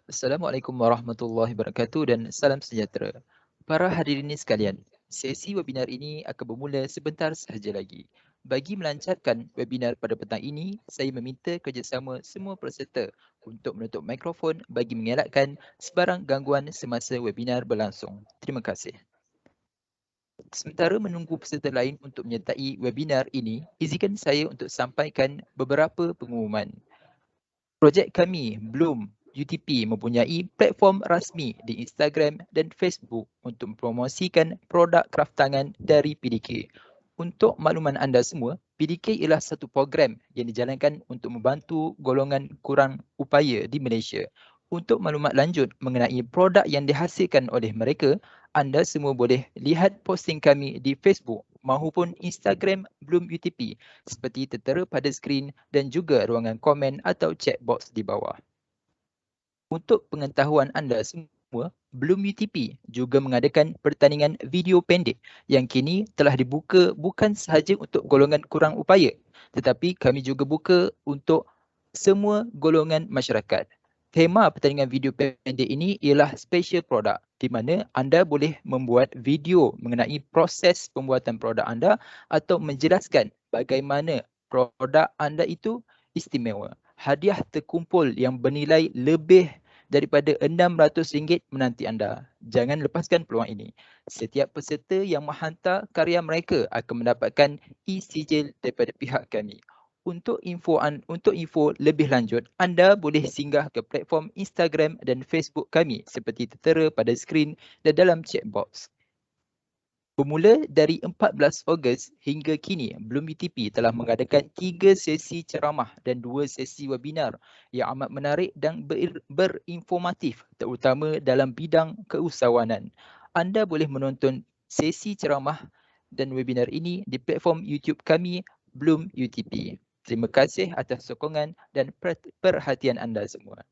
Assalamualaikum warahmatullahi wabarakatuh dan salam sejahtera. Para hadirin sekalian, sesi webinar ini akan bermula sebentar sahaja lagi. Bagi melancarkan webinar pada petang ini, saya meminta kerjasama semua peserta untuk menutup mikrofon bagi mengelakkan sebarang gangguan semasa webinar berlangsung. Terima kasih. Sementara menunggu peserta lain untuk menyertai webinar ini, izinkan saya untuk sampaikan beberapa pengumuman. Projek kami, Bloom UTP, mempunyai platform rasmi di Instagram dan Facebook untuk mempromosikan produk kraftangan dari PDK. Untuk makluman anda semua, PDK ialah satu program yang dijalankan untuk membantu golongan kurang upaya di Malaysia. Untuk maklumat lanjut mengenai produk yang dihasilkan oleh mereka, anda semua boleh lihat posting kami di Facebook maupun Instagram Bloom UTP seperti tertera pada skrin dan juga ruangan komen atau chat box di bawah. Untuk pengetahuan anda semua, Bloom UTP juga mengadakan pertandingan video pendek yang kini telah dibuka bukan sahaja untuk golongan kurang upaya, tetapi kami juga buka untuk semua golongan masyarakat. Tema pertandingan video pendek ini ialah special product di mana anda boleh membuat video mengenai proses pembuatan produk anda atau menjelaskan bagaimana produk anda itu istimewa. Hadiah terkumpul yang bernilai lebih daripada RM600 menanti anda. Jangan lepaskan peluang ini. Setiap peserta yang menghantar karya mereka akan mendapatkan e-sijil daripada pihak kami. Untuk info lebih lanjut, anda boleh singgah ke platform Instagram dan Facebook kami seperti tertera pada skrin dan dalam chat box. Bermula dari 14 Ogos hingga kini, Bloom UTP telah mengadakan 3 sesi ceramah dan 2 sesi webinar yang amat menarik dan berinformatif terutama dalam bidang keusahawanan. Anda boleh menonton sesi ceramah dan webinar ini di platform YouTube kami, Bloom UTP. Terima kasih atas sokongan dan perhatian anda semua.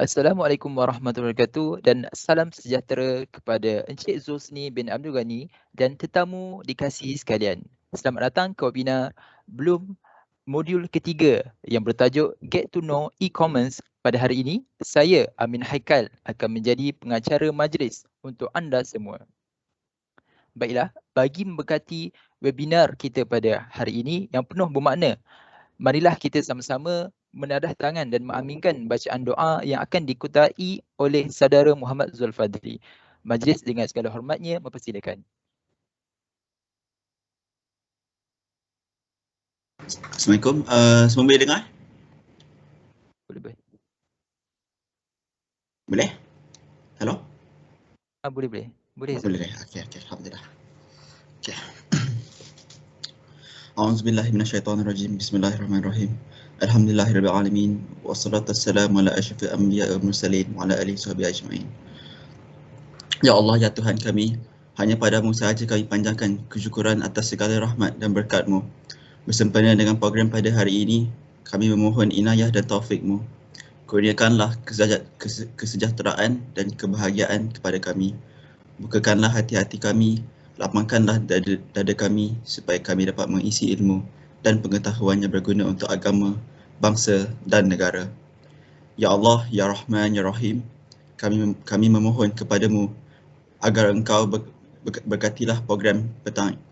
Assalamualaikum warahmatullahi wabarakatuh dan salam sejahtera kepada Encik Zulhusni bin Abdul Ghani dan tetamu dikasihi sekalian. Selamat datang ke webinar Bloom modul ketiga yang bertajuk Get to Know E-Commerce. Pada hari ini, saya Amin Haikal akan menjadi pengacara majlis untuk anda semua. Baiklah, bagi memberkati webinar kita pada hari ini yang penuh bermakna, marilah kita sama-sama menadah tangan dan mengaminkan bacaan doa yang akan dikutai oleh saudara Muhammad Zulfadli. Majlis dengan segala hormatnya mempersilakan. Assalamualaikum. Semua boleh dengar? Boleh. Boleh? Hello? Boleh. Boleh. Boleh. Okey. Alhamdulillah. Okey. A'udzubillahi minasyaitonirrajim. Bismillahirrahmanirrahim. Alhamdulillahirabbil alamin wassalatu wassalamu ala asyrafil anbiya'i wal mursalin wa ala alihi washabbihi ajmain. Ya Allah, ya Tuhan kami, hanya padamu sahaja kami panjangkan kesyukuran atas segala rahmat dan berkat-Mu. Bersempena dengan program pada hari ini, kami memohon inayah dan taufik-Mu. Kurniakanlah kesejahteraan dan kebahagiaan kepada kami. Bukakanlah hati-hati kami, lapangkanlah dada kami supaya kami dapat mengisi ilmu dan pengetahuan yang berguna untuk agama, bangsa dan negara. Ya Allah, Ya Rahman, Ya Rahim, kami memohon kepadamu agar engkau berkatilah program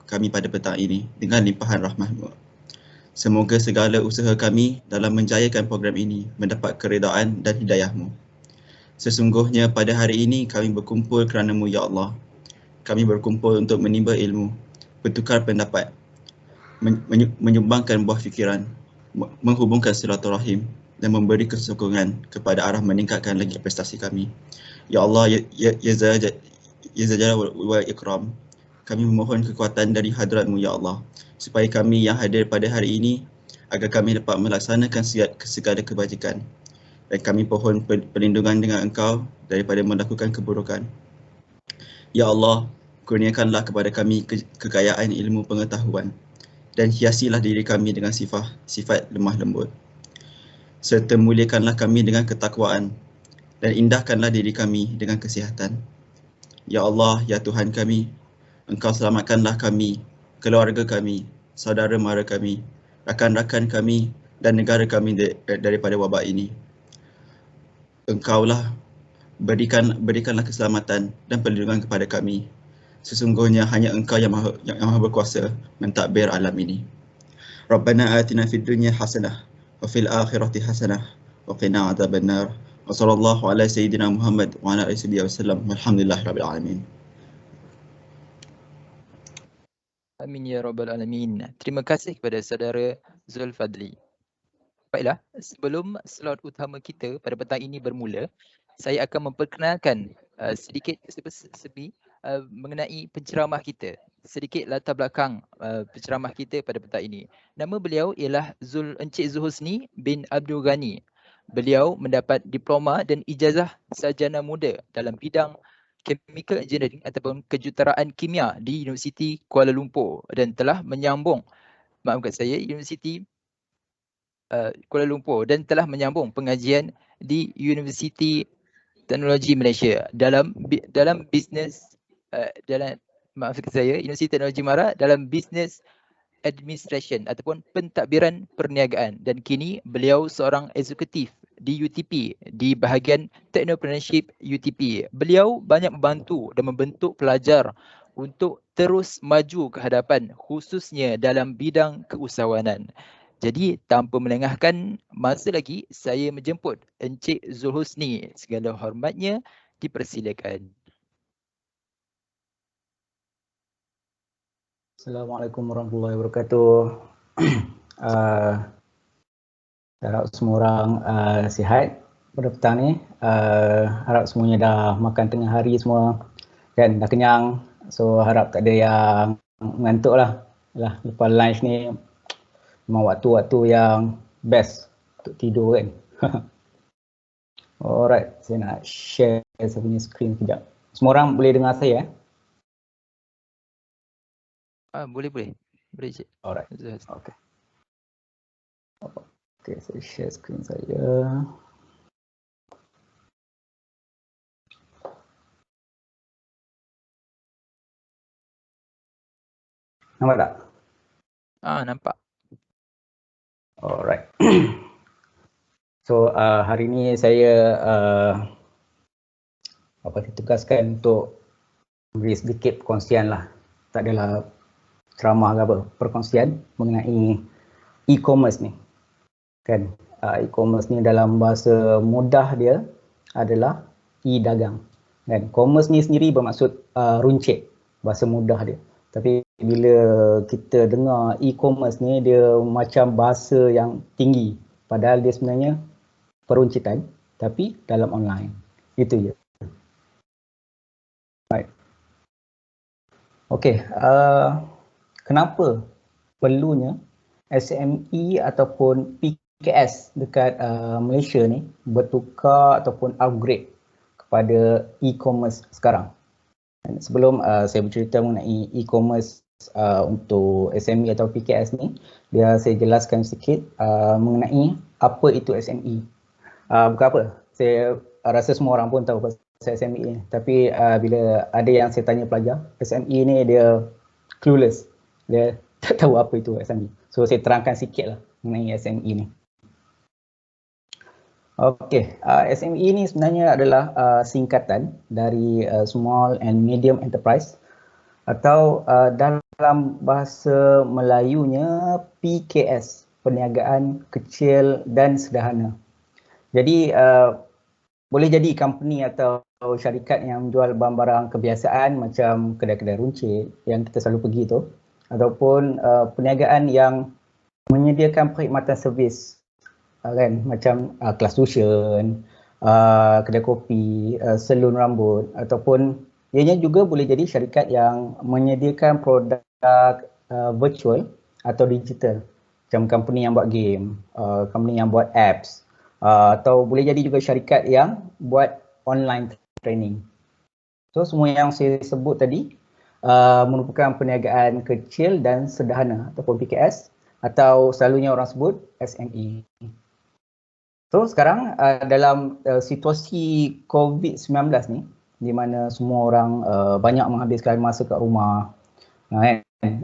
kami pada petang ini dengan limpahan rahmat-Mu. Semoga segala usaha kami dalam menjayakan program ini mendapat keredaan dan hidayah-Mu. Sesungguhnya pada hari ini kami berkumpul kerana-Mu, Ya Allah. Kami berkumpul untuk menimba ilmu, bertukar pendapat, menyumbangkan buah fikiran, menghubungkan silaturahim dan memberi kesokongan kepada arah meningkatkan lagi prestasi kami. Ya Allah, Ya Zajal wal Ikram, kami memohon kekuatan dari hadrat-Mu, Ya Allah, supaya kami yang hadir pada hari ini agar kami dapat melaksanakan segala kebajikan. Dan kami pohon perlindungan dengan Engkau daripada melakukan keburukan. Ya Allah, kurniakanlah kepada kami kekayaan ilmu pengetahuan dan hiasilah diri kami dengan sifat lemah lembut. Serta muliakanlah kami dengan ketakwaan dan indahkanlah diri kami dengan kesihatan. Ya Allah, ya Tuhan kami, Engkau selamatkanlah kami, keluarga kami, saudara mara kami, rakan-rakan kami dan negara kami daripada wabak ini. Engkaulah berikanlah keselamatan dan perlindungan kepada kami. Sesungguhnya hanya Engkau yang maha berkuasa mentadbir alam ini. Rabbana atina fid dunya hasanah wa fil akhirati hasanah wa qina adzabannar. Wa sallallahu ala sayyidina Muhammad wa ala alihi wasallam. Walhamdulillahirabbil alamin. Amin ya rabbal alamin. Terima kasih kepada saudara Zulfadli. Baiklah, sebelum slot utama kita pada petang ini bermula, saya akan memperkenalkan sedikit mengenai penceramah kita. Sedikit latar belakang penceramah kita pada petang ini. Nama beliau ialah Encik Zulhusni bin Abdul Ghani. Beliau mendapat diploma dan ijazah sarjana muda dalam bidang Chemical Engineering ataupun kejuruteraan kimia di Universiti Kuala Lumpur dan telah menyambung Universiti Kuala Lumpur dan telah menyambung pengajian di Universiti Teknologi Malaysia dalam bisnes Universiti Teknologi Mara dalam Business Administration ataupun pentadbiran perniagaan dan kini beliau seorang eksekutif di UTP di bahagian Technopreneurship UTP. Beliau banyak membantu dan membentuk pelajar untuk terus maju ke hadapan khususnya dalam bidang keusahawanan. Jadi tanpa melengahkan masa lagi, saya menjemput Encik Zulhusni. Segala hormatnya dipersilakan. Assalamualaikum warahmatullahi wabarakatuh. Harap semua orang sihat pada petang ni. Harap semuanya dah makan tengah hari semua kan, dah kenyang. So harap tak ada yang mengantuk lah. Lepas lunch ni memang waktu-waktu yang best untuk tidur kan. Alright, saya nak share saya punya screen sekejap. Semua orang boleh dengar saya? Boleh. Boleh cik. Alright. Okay, saya share screen saya. Nampak tak? Nampak. Alright. So hari ni saya ditugaskan untuk beri sedikit perkongsian lah. Tak adalah ceramah ke apa, perkongsian mengenai e-commerce ni. Kan, e-commerce ni dalam bahasa mudah dia adalah e-dagang. Kan, commerce ni sendiri bermaksud runcit, bahasa mudah dia. Tapi bila kita dengar e-commerce ni, dia macam bahasa yang tinggi. Padahal dia sebenarnya peruncitan, tapi dalam online. Itu je. Right. Okey, kenapa perlunya SME ataupun PKS dekat Malaysia ni bertukar ataupun upgrade kepada e-commerce sekarang? Sebelum saya bercerita mengenai e-commerce untuk SME atau PKS ni, saya jelaskan sikit mengenai apa itu SME. Bukan apa, saya rasa semua orang pun tahu pasal SME ni. Tapi bila ada yang saya tanya pelajar, SME ni dia clueless. Dia tak tahu apa itu SME. So saya terangkan sikit lah mengenai SME ni. Okey, SME ni sebenarnya adalah singkatan dari Small and Medium Enterprise atau dalam bahasa Melayunya PKS, Perniagaan Kecil dan Sederhana. Jadi boleh jadi company atau syarikat yang menjual barang-barang kebiasaan macam kedai-kedai runcit yang kita selalu pergi tu, ataupun perniagaan yang menyediakan perkhidmatan servis kan, macam kelas tuition, kedai kopi, salon rambut, ataupun ianya juga boleh jadi syarikat yang menyediakan produk virtual atau digital, macam company yang buat game, company yang buat apps, atau boleh jadi juga syarikat yang buat online training. So semua yang saya sebut tadi merupakan perniagaan kecil dan sederhana ataupun PKS, atau selalunya orang sebut SME. So sekarang dalam situasi COVID-19 ni, di mana semua orang banyak menghabiskan masa kat rumah,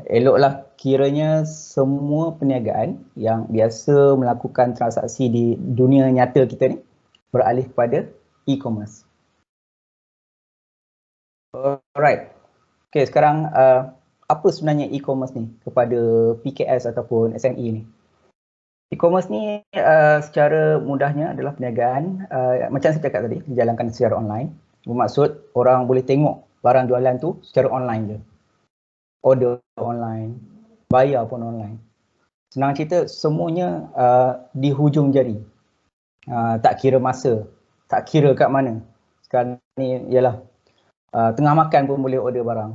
eloklah kiranya semua perniagaan yang biasa melakukan transaksi di dunia nyata kita ni beralih kepada e-commerce. Alright. Okay, sekarang apa sebenarnya e-commerce ni kepada PKS ataupun SME ni? E-commerce ni secara mudahnya adalah perniagaan macam saya cakap tadi, dijalankan secara online. Bermaksud orang boleh tengok barang jualan tu secara online je. Order online, bayar pun online. Senang cerita, semuanya di hujung jari. Tak kira masa, tak kira kat mana. Sekarang ni ialah tengah makan pun boleh order barang.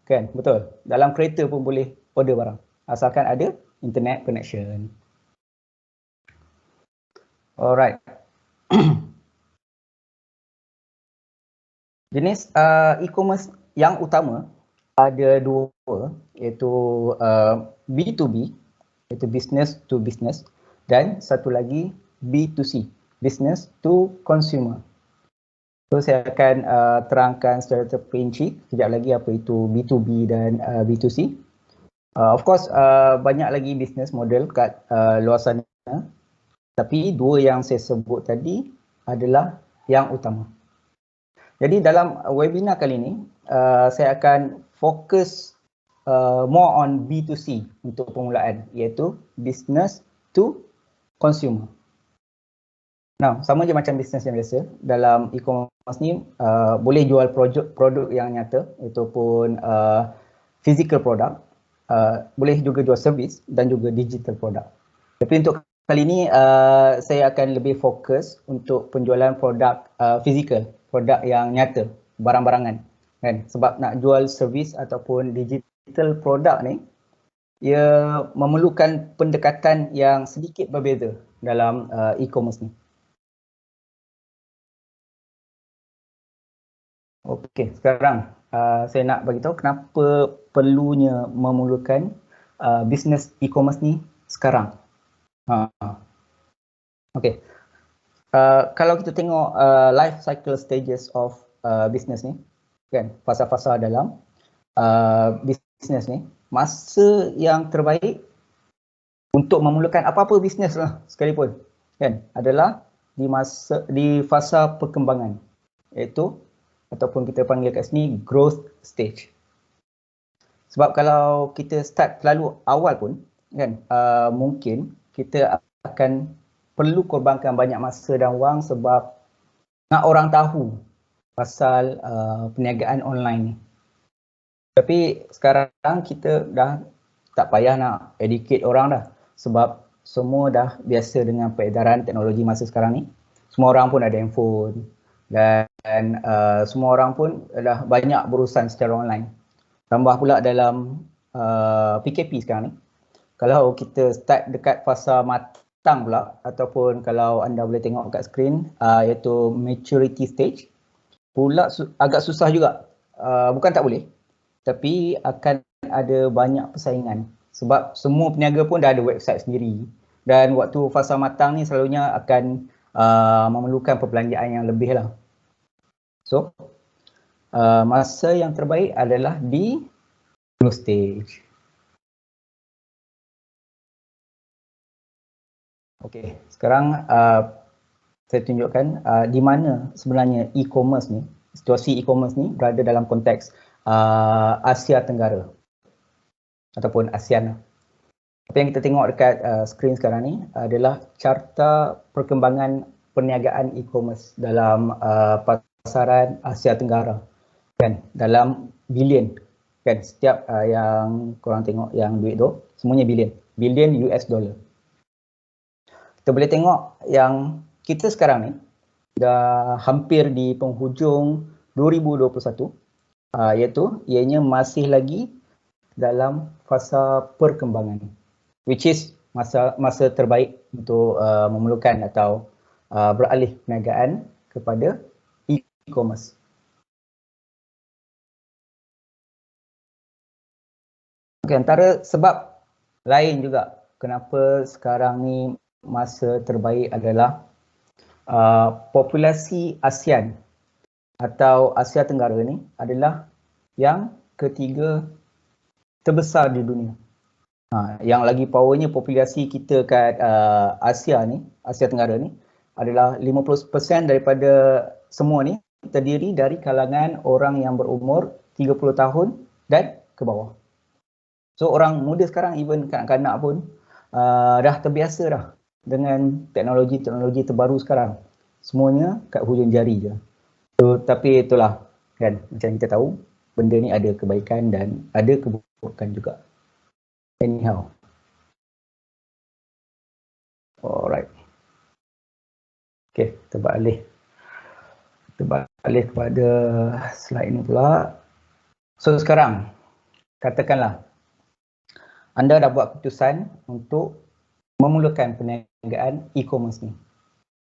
Kan, betul. Dalam kereta pun boleh order barang. Asalkan ada internet connection. Alright. Jenis e-commerce yang utama ada dua, iaitu B2B, iaitu business to business, dan satu lagi B2C, business to consumer. So saya akan terangkan secara terperinci sekejap lagi apa itu B2B dan B2C. Of course banyak lagi business model kat luar sana, tapi dua yang saya sebut tadi adalah yang utama. Jadi dalam webinar kali ini saya akan fokus more on B2C untuk permulaan, iaitu business to consumer. Nah, sama je macam bisnes yang biasa. Dalam e-commerce ni boleh jual produk yang nyata, itu pun physical product, boleh juga jual servis dan juga digital product. Tapi untuk kali ini saya akan lebih fokus untuk penjualan produk physical, produk yang nyata, barang-barangan. Kan? Sebab nak jual servis ataupun digital produk ni, ia memerlukan pendekatan yang sedikit berbeza dalam e-commerce ni. Okey, sekarang saya nak bagi tahu kenapa perlunya memerlukan bisnes e-commerce ni sekarang. Okey. Kalau kita tengok life cycle stages of business ni, kan, fasa-fasa dalam bisnes bisnes ni, masa yang terbaik untuk memulakan apa-apa bisnes lah sekalipun, kan, adalah di fasa perkembangan, iaitu ataupun kita panggil kat sini growth stage. Sebab kalau kita start terlalu awal pun, kan, mungkin kita akan perlu korbankan banyak masa dan wang sebab nak orang tahu pasal perniagaan online ni. Tapi sekarang kita dah tak payah nak educate orang dah, sebab semua dah biasa dengan peredaran teknologi masa sekarang ni. Semua orang pun ada handphone dan semua orang pun dah banyak berurusan secara online. Tambah pula dalam PKP sekarang ni, kalau kita start dekat fasa matang pula, ataupun kalau anda boleh tengok kat skrin, iaitu maturity stage, pula agak susah juga. Bukan tak boleh, tapi akan ada banyak persaingan sebab semua peniaga pun dah ada website sendiri, dan waktu fasa matang ni selalunya akan memerlukan perbelanjaan yang lebih lah. So masa yang terbaik adalah di growth stage. Okey, sekarang saya tunjukkan di mana sebenarnya e-commerce ni, situasi e-commerce ni berada dalam konteks Asia Tenggara ataupun ASEAN. Apa yang kita tengok dekat skrin sekarang ni adalah carta perkembangan perniagaan e-commerce dalam pasaran Asia Tenggara, kan, dalam bilion, kan, setiap yang korang tengok yang duit tu semuanya bilion US dollar. Kita boleh tengok yang kita sekarang ni dah hampir di penghujung 2021, iaitu ianya masih lagi dalam fasa perkembangan, which is masa terbaik untuk memerlukan atau beralih perniagaan kepada e-commerce. Okay, antara sebab lain juga kenapa sekarang ni masa terbaik adalah populasi ASEAN atau Asia Tenggara ni adalah yang ketiga terbesar di dunia. Yang lagi powernya populasi kita kat Asia Tenggara ni adalah 50% daripada semua ni terdiri dari kalangan orang yang berumur 30 tahun dan ke bawah. So orang muda sekarang, even kanak-kanak pun dah terbiasa dah dengan teknologi terbaru sekarang. Semuanya kat hujung jari je. So, tapi itulah, kan, macam kita tahu benda ni ada kebaikan dan ada keburukan juga. Anyhow. Alright. Okay, kita beralih kepada slide ni pula. So sekarang, katakanlah anda dah buat keputusan untuk memulakan perniagaan e-commerce ni.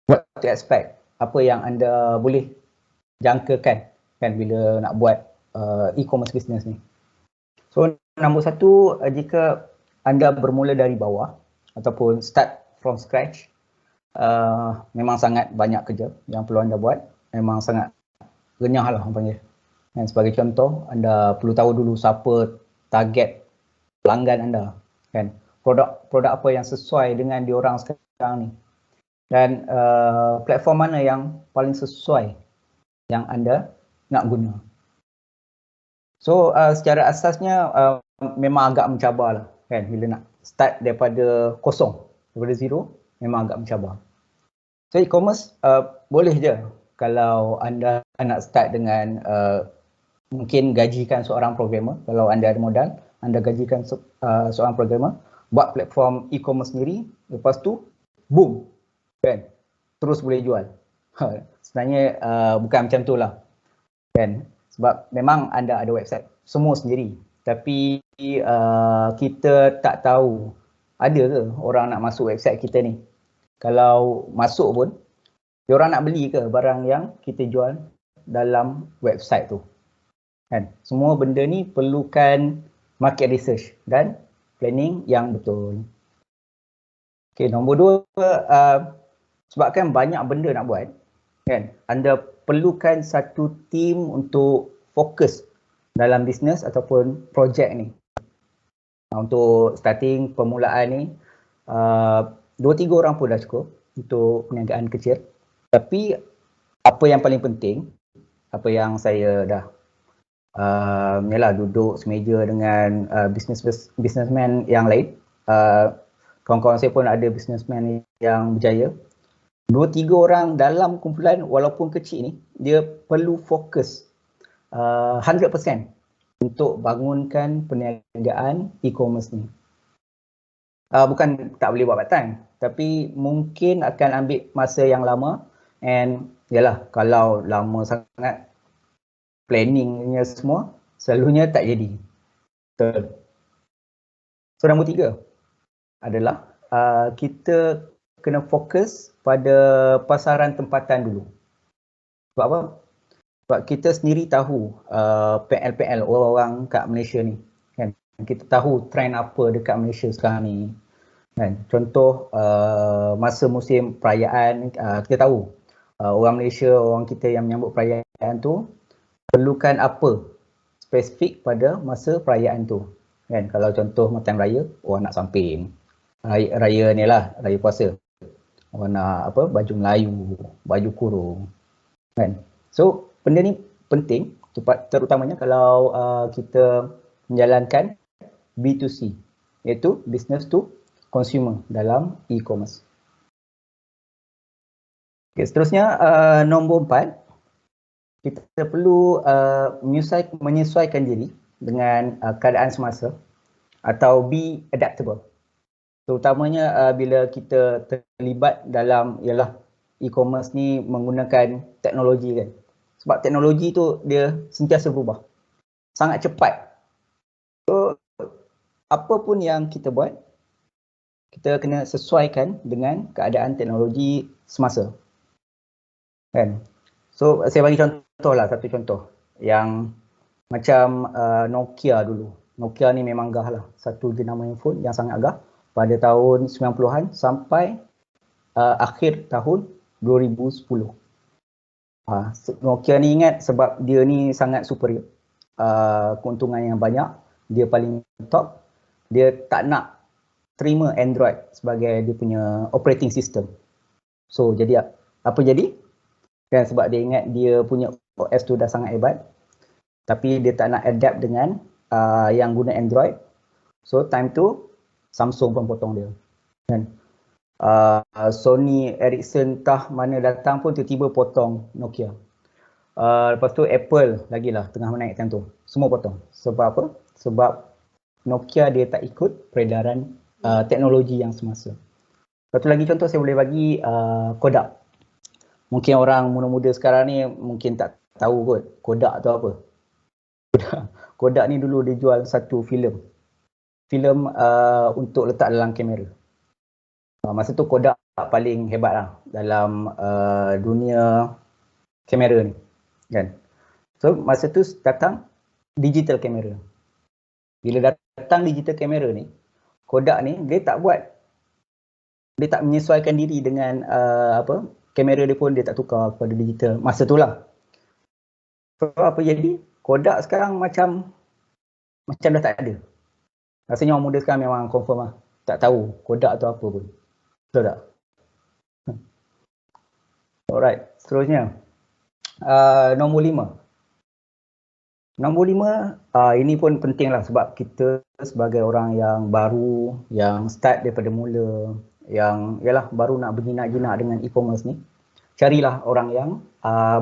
What to expect? Apa yang anda boleh jangkakan, kan, bila nak buat e-commerce business ni. So nombor satu, jika anda bermula dari bawah ataupun start from scratch, memang sangat banyak kerja yang perlu anda buat. Memang sangat renyah lah orang panggil. Dan sebagai contoh, anda perlu tahu dulu siapa target pelanggan anda, kan, produk apa yang sesuai dengan diorang sekarang ni, dan platform mana yang paling sesuai yang anda nak guna. So secara asasnya memang agak mencabar lah, kan, bila nak start daripada kosong, daripada zero, memang agak mencabar. So e-commerce boleh je kalau anda nak start dengan mungkin gajikan seorang programmer. Kalau anda ada modal, anda gajikan seorang programmer, buat platform e-commerce sendiri, lepas tu boom, kan, terus boleh jual. Sebenarnya bukan macam tu lah, kan, sebab memang anda ada website semua sendiri, tapi kita tak tahu ada ke orang nak masuk website kita ni. Kalau masuk pun, diorang nak beli ke barang yang kita jual dalam website tu, kan. Semua benda ni perlukan market research dan planning yang betul. Okay, nombor dua, sebabkan banyak benda nak buat, kan, anda perlukan satu team untuk fokus dalam bisnes ataupun projek ni. Untuk starting permulaan ni 2-3 orang pun dah cukup untuk perniagaan kecil. Tapi apa yang paling penting, apa yang saya dah yalah duduk semeja dengan businessman yang lain, kawan-kawan saya pun ada businessman yang berjaya. 2-3 orang dalam kumpulan walaupun kecil ni, dia perlu fokus 100% untuk bangunkan perniagaan e-commerce ni. Bukan tak boleh buat part time, tapi mungkin akan ambil masa yang lama, and yalah kalau lama sangat planningnya semua selalunya tak jadi. Betul. So nombor 3 adalah kita kena fokus pada pasaran tempatan dulu. Sebab apa? Sebab kita sendiri tahu PL-PL orang-orang kat Malaysia ni, kan? Kita tahu trend apa dekat Malaysia sekarang ni, kan? Contoh masa musim perayaan, kita tahu orang Malaysia, orang kita yang menyambut perayaan tu perlukan apa spesifik pada masa perayaan tu, kan? Kalau contoh Matan Raya, orang nak samping. Raya ni lah, raya puasa, orang nak apa, baju Melayu, baju kurung, kan? So benda ni penting, terutamanya kalau kita menjalankan B2C, iaitu business to consumer dalam e-commerce. Okay, seterusnya nombor 4, kita perlu menyesuaikan diri dengan keadaan semasa atau be adaptable. Terutamanya bila kita terlibat dalam ialah e-commerce ni menggunakan teknologi, kan? Sebab teknologi tu dia sentiasa berubah, sangat cepat. So apa pun yang kita buat, kita kena sesuaikan dengan keadaan teknologi semasa, kan? So saya bagi contoh lah, satu contoh yang macam Nokia dulu. Nokia ni memang gah lah, satu jenama handphone yang sangat gah pada tahun 90-an sampai akhir tahun 2010. Nokia ni ingat sebab dia ni sangat superior, keuntungan yang banyak, dia paling top, dia tak nak terima Android sebagai dia punya operating system. So jadi apa jadi? Kan sebab dia ingat dia punya OS tu dah sangat hebat, tapi dia tak nak adapt dengan yang guna Android. So time tu Samsung pun potong dia, kan? Sony Ericsson tah mana datang pun tiba-tiba potong Nokia. Lepas tu Apple lagi lah tengah menaik time tu, semua potong. Sebab apa? Sebab Nokia dia tak ikut peredaran teknologi yang semasa. Satu lagi contoh saya boleh bagi Kodak. Mungkin orang muda-muda sekarang ni mungkin tak tahu kot Kodak tu apa. Kodak ni dulu dia jual satu filem untuk letak dalam kamera. Masa tu Kodak paling hebat lah dalam dunia kamera ni, kan? So masa tu datang digital kamera. Bila datang digital kamera ni, Kodak ni dia tak menyesuaikan diri dengan kamera dia pun dia tak tukar kepada digital masa tu lah. So apa jadi? Kodak sekarang macam dah tak ada. Rasanya orang muda sekarang memang confirm lah tak tahu Kodak tu apa pun. Betul tak? Alright, seterusnya nombor 5. Nombor 5 ini pun penting lah sebab kita sebagai orang yang baru, yang start daripada mula, yang yalah baru nak berjinak-jinak dengan e-commerce ni, carilah orang yang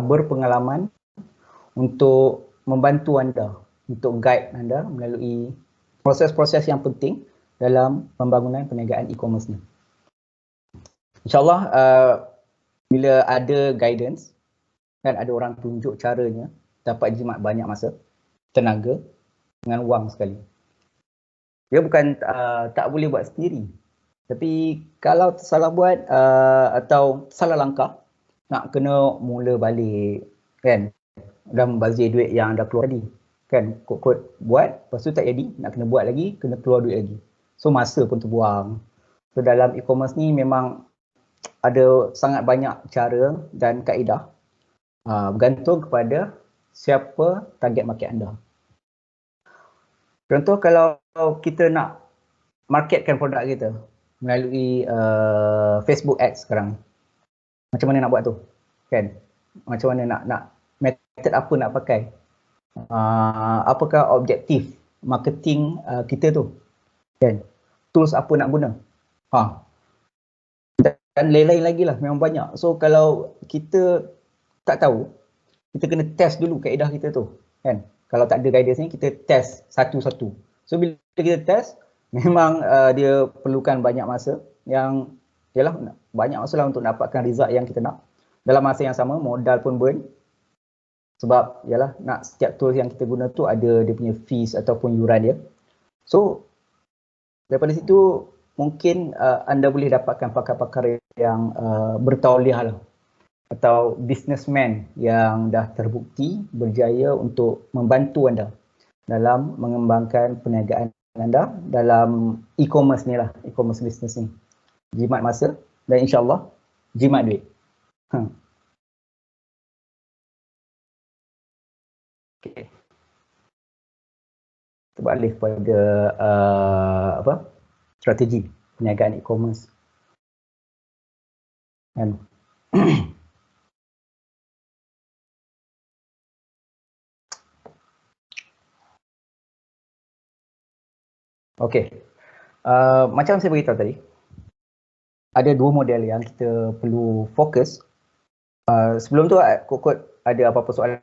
berpengalaman untuk membantu anda, untuk guide anda melalui proses-proses yang penting dalam pembangunan perniagaan e-commerce ni. InsyaAllah bila ada guidance, kan ada orang tunjuk caranya, dapat jimat banyak masa, tenaga dengan wang sekali. Dia bukan tak boleh buat sendiri, tapi kalau salah buat atau salah langkah, nak kena mula balik, kan? Dah membazir duit yang dah keluar tadi, kan? Kod-kod buat, lepas tu tak jadi, nak kena buat lagi, kena keluar duit lagi. So masa pun terbuang. So dalam e-commerce ni memang ada sangat banyak cara dan kaedah, bergantung kepada siapa target market anda. Contoh kalau kita nak marketkan produk kita melalui Facebook Ads sekarang. Macam mana nak buat tu? Kan? Macam mana nak method apa nak pakai? Apakah objektif marketing kita tu? Kan? Tools apa nak guna? Dan lain-lain lagi lah, memang banyak. So kalau kita tak tahu, kita kena test dulu kaedah kita tu. Kan? Kalau tak ada guidance ni, kita test satu-satu. So bila kita test, memang dia perlukan banyak masa yang yalah banyak masa lah untuk dapatkan result yang kita nak. Dalam masa yang sama, modal pun burn. Sebab yalah nak setiap tools yang kita guna tu ada dia punya fees ataupun yuran dia. So daripada situ mungkin anda boleh dapatkan pakar-pakar yang bertauliah lah, atau businessman yang dah terbukti berjaya untuk membantu anda dalam mengembangkan perniagaan anda dalam e-commerce ni lah, e-commerce business ni. Jimat masa dan insyaAllah jimat duit. Okay. Kita balik kepada strategi perniagaan e-commerce. Kan? Okey. Macam saya beritahu tadi, ada dua model yang kita perlu fokus. Sebelum tu Kokot ada apa-apa soalan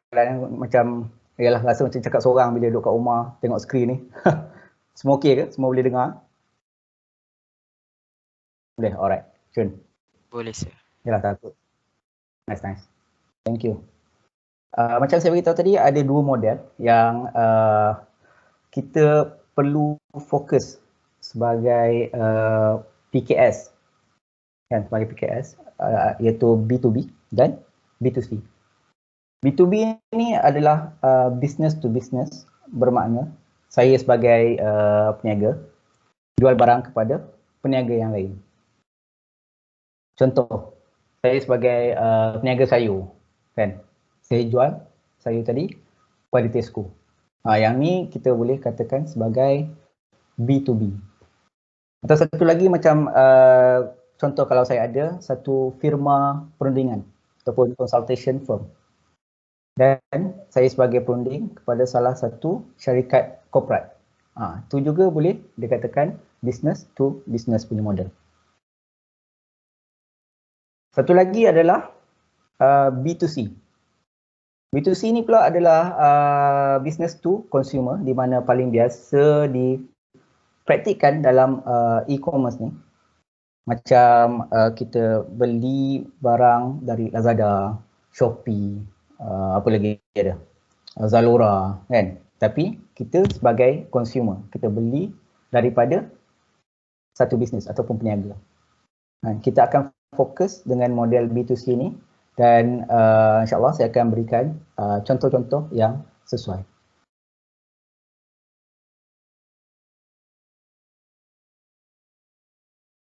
macam yalah rasa macam cakap seorang bila duduk kat rumah tengok skrin ni. Semua okey ke? Semua boleh dengar? Boleh, alright. Cun. Boleh sir. Yalah takut. Nice. Thank you. Macam saya beritahu tadi ada dua model yang kita perlu fokus sebagai PKS. Kan, sebagai PKS iaitu B2B dan B2C. B2B ni adalah business to business, bermakna saya sebagai peniaga jual barang kepada peniaga yang lain. Contoh, saya sebagai peniaga sayur, kan, saya jual sayur tadi kepada Tesco. Yang ni kita boleh katakan sebagai B2B. Atau satu lagi macam contoh kalau saya ada satu firma perundingan ataupun consultation firm. Dan saya sebagai perunding kepada salah satu syarikat korporat. Itu juga boleh dikatakan business to business punya model. Satu lagi adalah B2C. B2C ni pula adalah business to consumer, di mana paling biasa dipraktikkan dalam e-commerce ni. Macam kita beli barang dari Lazada, Shopee, apa lagi ada, Zalora, kan. Tapi kita sebagai consumer, kita beli daripada satu bisnes ataupun peniaga. Kita akan fokus dengan model B2C ni dan insyaAllah saya akan berikan contoh-contoh yang sesuai.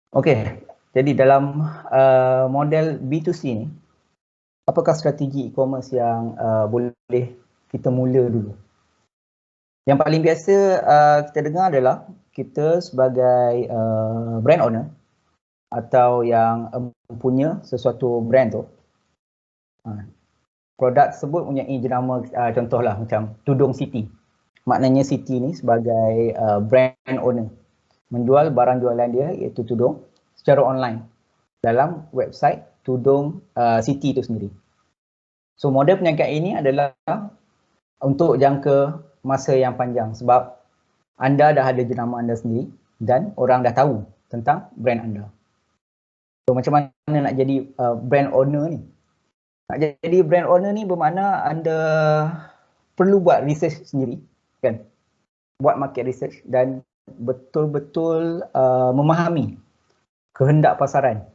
Okey, jadi dalam model B2C ni, apakah strategi e-commerce yang boleh kita mula dulu? Yang paling biasa kita dengar adalah kita sebagai brand owner atau yang mempunyai sesuatu brand tu, produk tersebut mempunyai jenama, contohlah macam Tudung Siti. Maknanya Siti ni sebagai brand owner menjual barang jualan dia iaitu tudung secara online dalam website Tudung Siti itu sendiri. So model perniagaan ini adalah untuk jangka masa yang panjang sebab anda dah ada jenama anda sendiri dan orang dah tahu tentang brand anda. So macam mana nak jadi brand owner ni? Nak jadi brand owner ni bermakna anda perlu buat research sendiri, kan? Buat market research dan betul-betul memahami kehendak pasaran.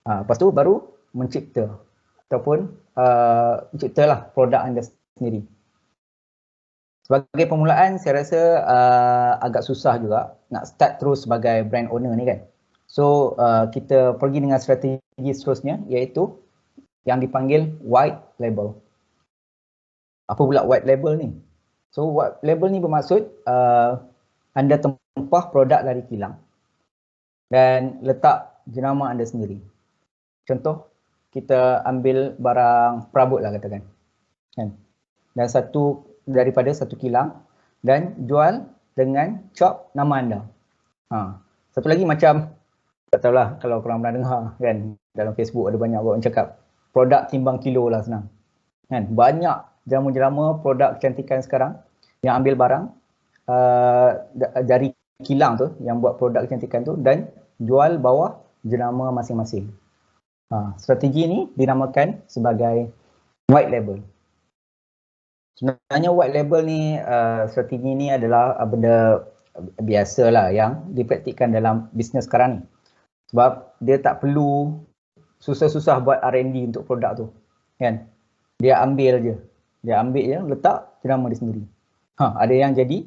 Lepas tu baru mencipta ataupun menciptalah produk anda sendiri. Sebagai permulaan saya rasa agak susah juga nak start terus sebagai brand owner ni, kan. So kita pergi dengan strategi seterusnya iaitu yang dipanggil white label. Apa pula white label ni? So white label ni bermaksud anda tempah produk dari kilang dan letak jenama anda sendiri. Contoh, kita ambil barang perabot lah katakan. Kan? Dan daripada satu kilang dan jual dengan cop nama anda. Satu lagi macam, tak tahulah kalau korang pernah dengar kan, dalam Facebook ada banyak orang cakap produk timbang kilo lah senang. Kan? Banyak jenama-jenama produk kecantikan sekarang yang ambil barang dari kilang tu, yang buat produk kecantikan tu dan jual bawah jenama masing-masing. Strategi ni dinamakan sebagai white label. Sebenarnya white label ni, strategi ni adalah benda biasalah yang dipraktikkan dalam bisnes sekarang ni. Sebab dia tak perlu susah-susah buat R&D untuk produk tu. Kan? Dia ambil je, letak jenama dia sendiri. Ada yang jadi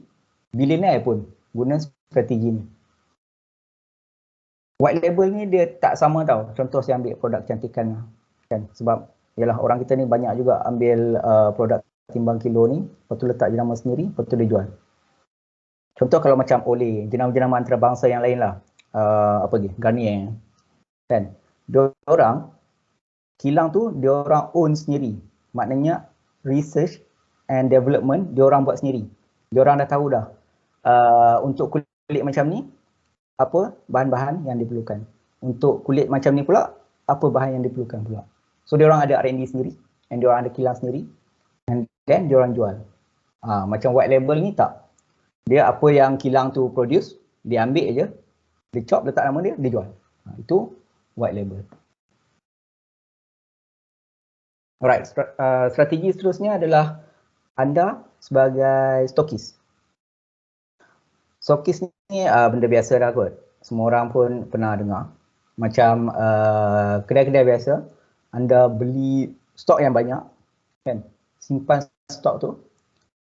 billionaire pun guna strategi ni. White label ni dia tak sama tau. Contoh saya ambil produk kecantikan kan. Sebab yalah, orang kita ni banyak juga ambil produk timbang kilo ni, lepas tu letak jenama sendiri, lepas tu dia jual. Contoh kalau macam Olay, jenama-jenama antarabangsa yang lain lah. Garnier. Kan? Diorang, kilang tu diorang own sendiri. Maknanya research and development diorang buat sendiri. Diorang dah tahu dah untuk kulit macam ni, apa bahan-bahan yang diperlukan. Untuk kulit macam ni pula, apa bahan yang diperlukan pula. So diorang ada R&D sendiri, dan diorang ada kilang sendiri, and then diorang jual. Macam white label ni tak. Dia apa yang kilang tu produce, dia ambil je, dia chop, letak nama dia, dia jual. Itu white label. Alright, strategi seterusnya adalah anda sebagai stokis. Stokis ni benda biasa dah kot. Semua orang pun pernah dengar. Macam kedai-kedai biasa, anda beli stok yang banyak, kan? Simpan stok tu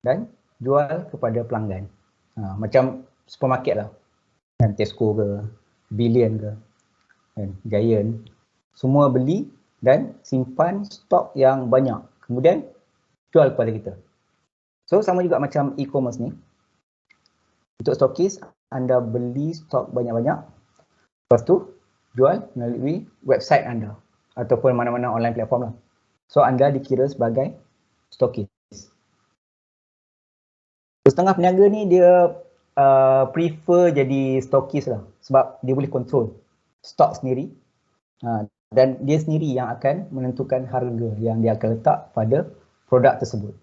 dan jual kepada pelanggan. Macam supermarket lah. Kan? Tesco ke, Billion ke, kan? Giant. Semua beli dan simpan stok yang banyak. Kemudian jual kepada kita. So sama juga macam e-commerce ni. Untuk stokis, anda beli stok banyak-banyak. Lepas tu jual melalui website anda ataupun mana-mana online platform lah. So anda dikira sebagai stokis. Setengah peniaga ni dia prefer jadi stokis lah. Sebab dia boleh control stok sendiri. Dan dia sendiri yang akan menentukan harga yang dia akan letak pada produk tersebut.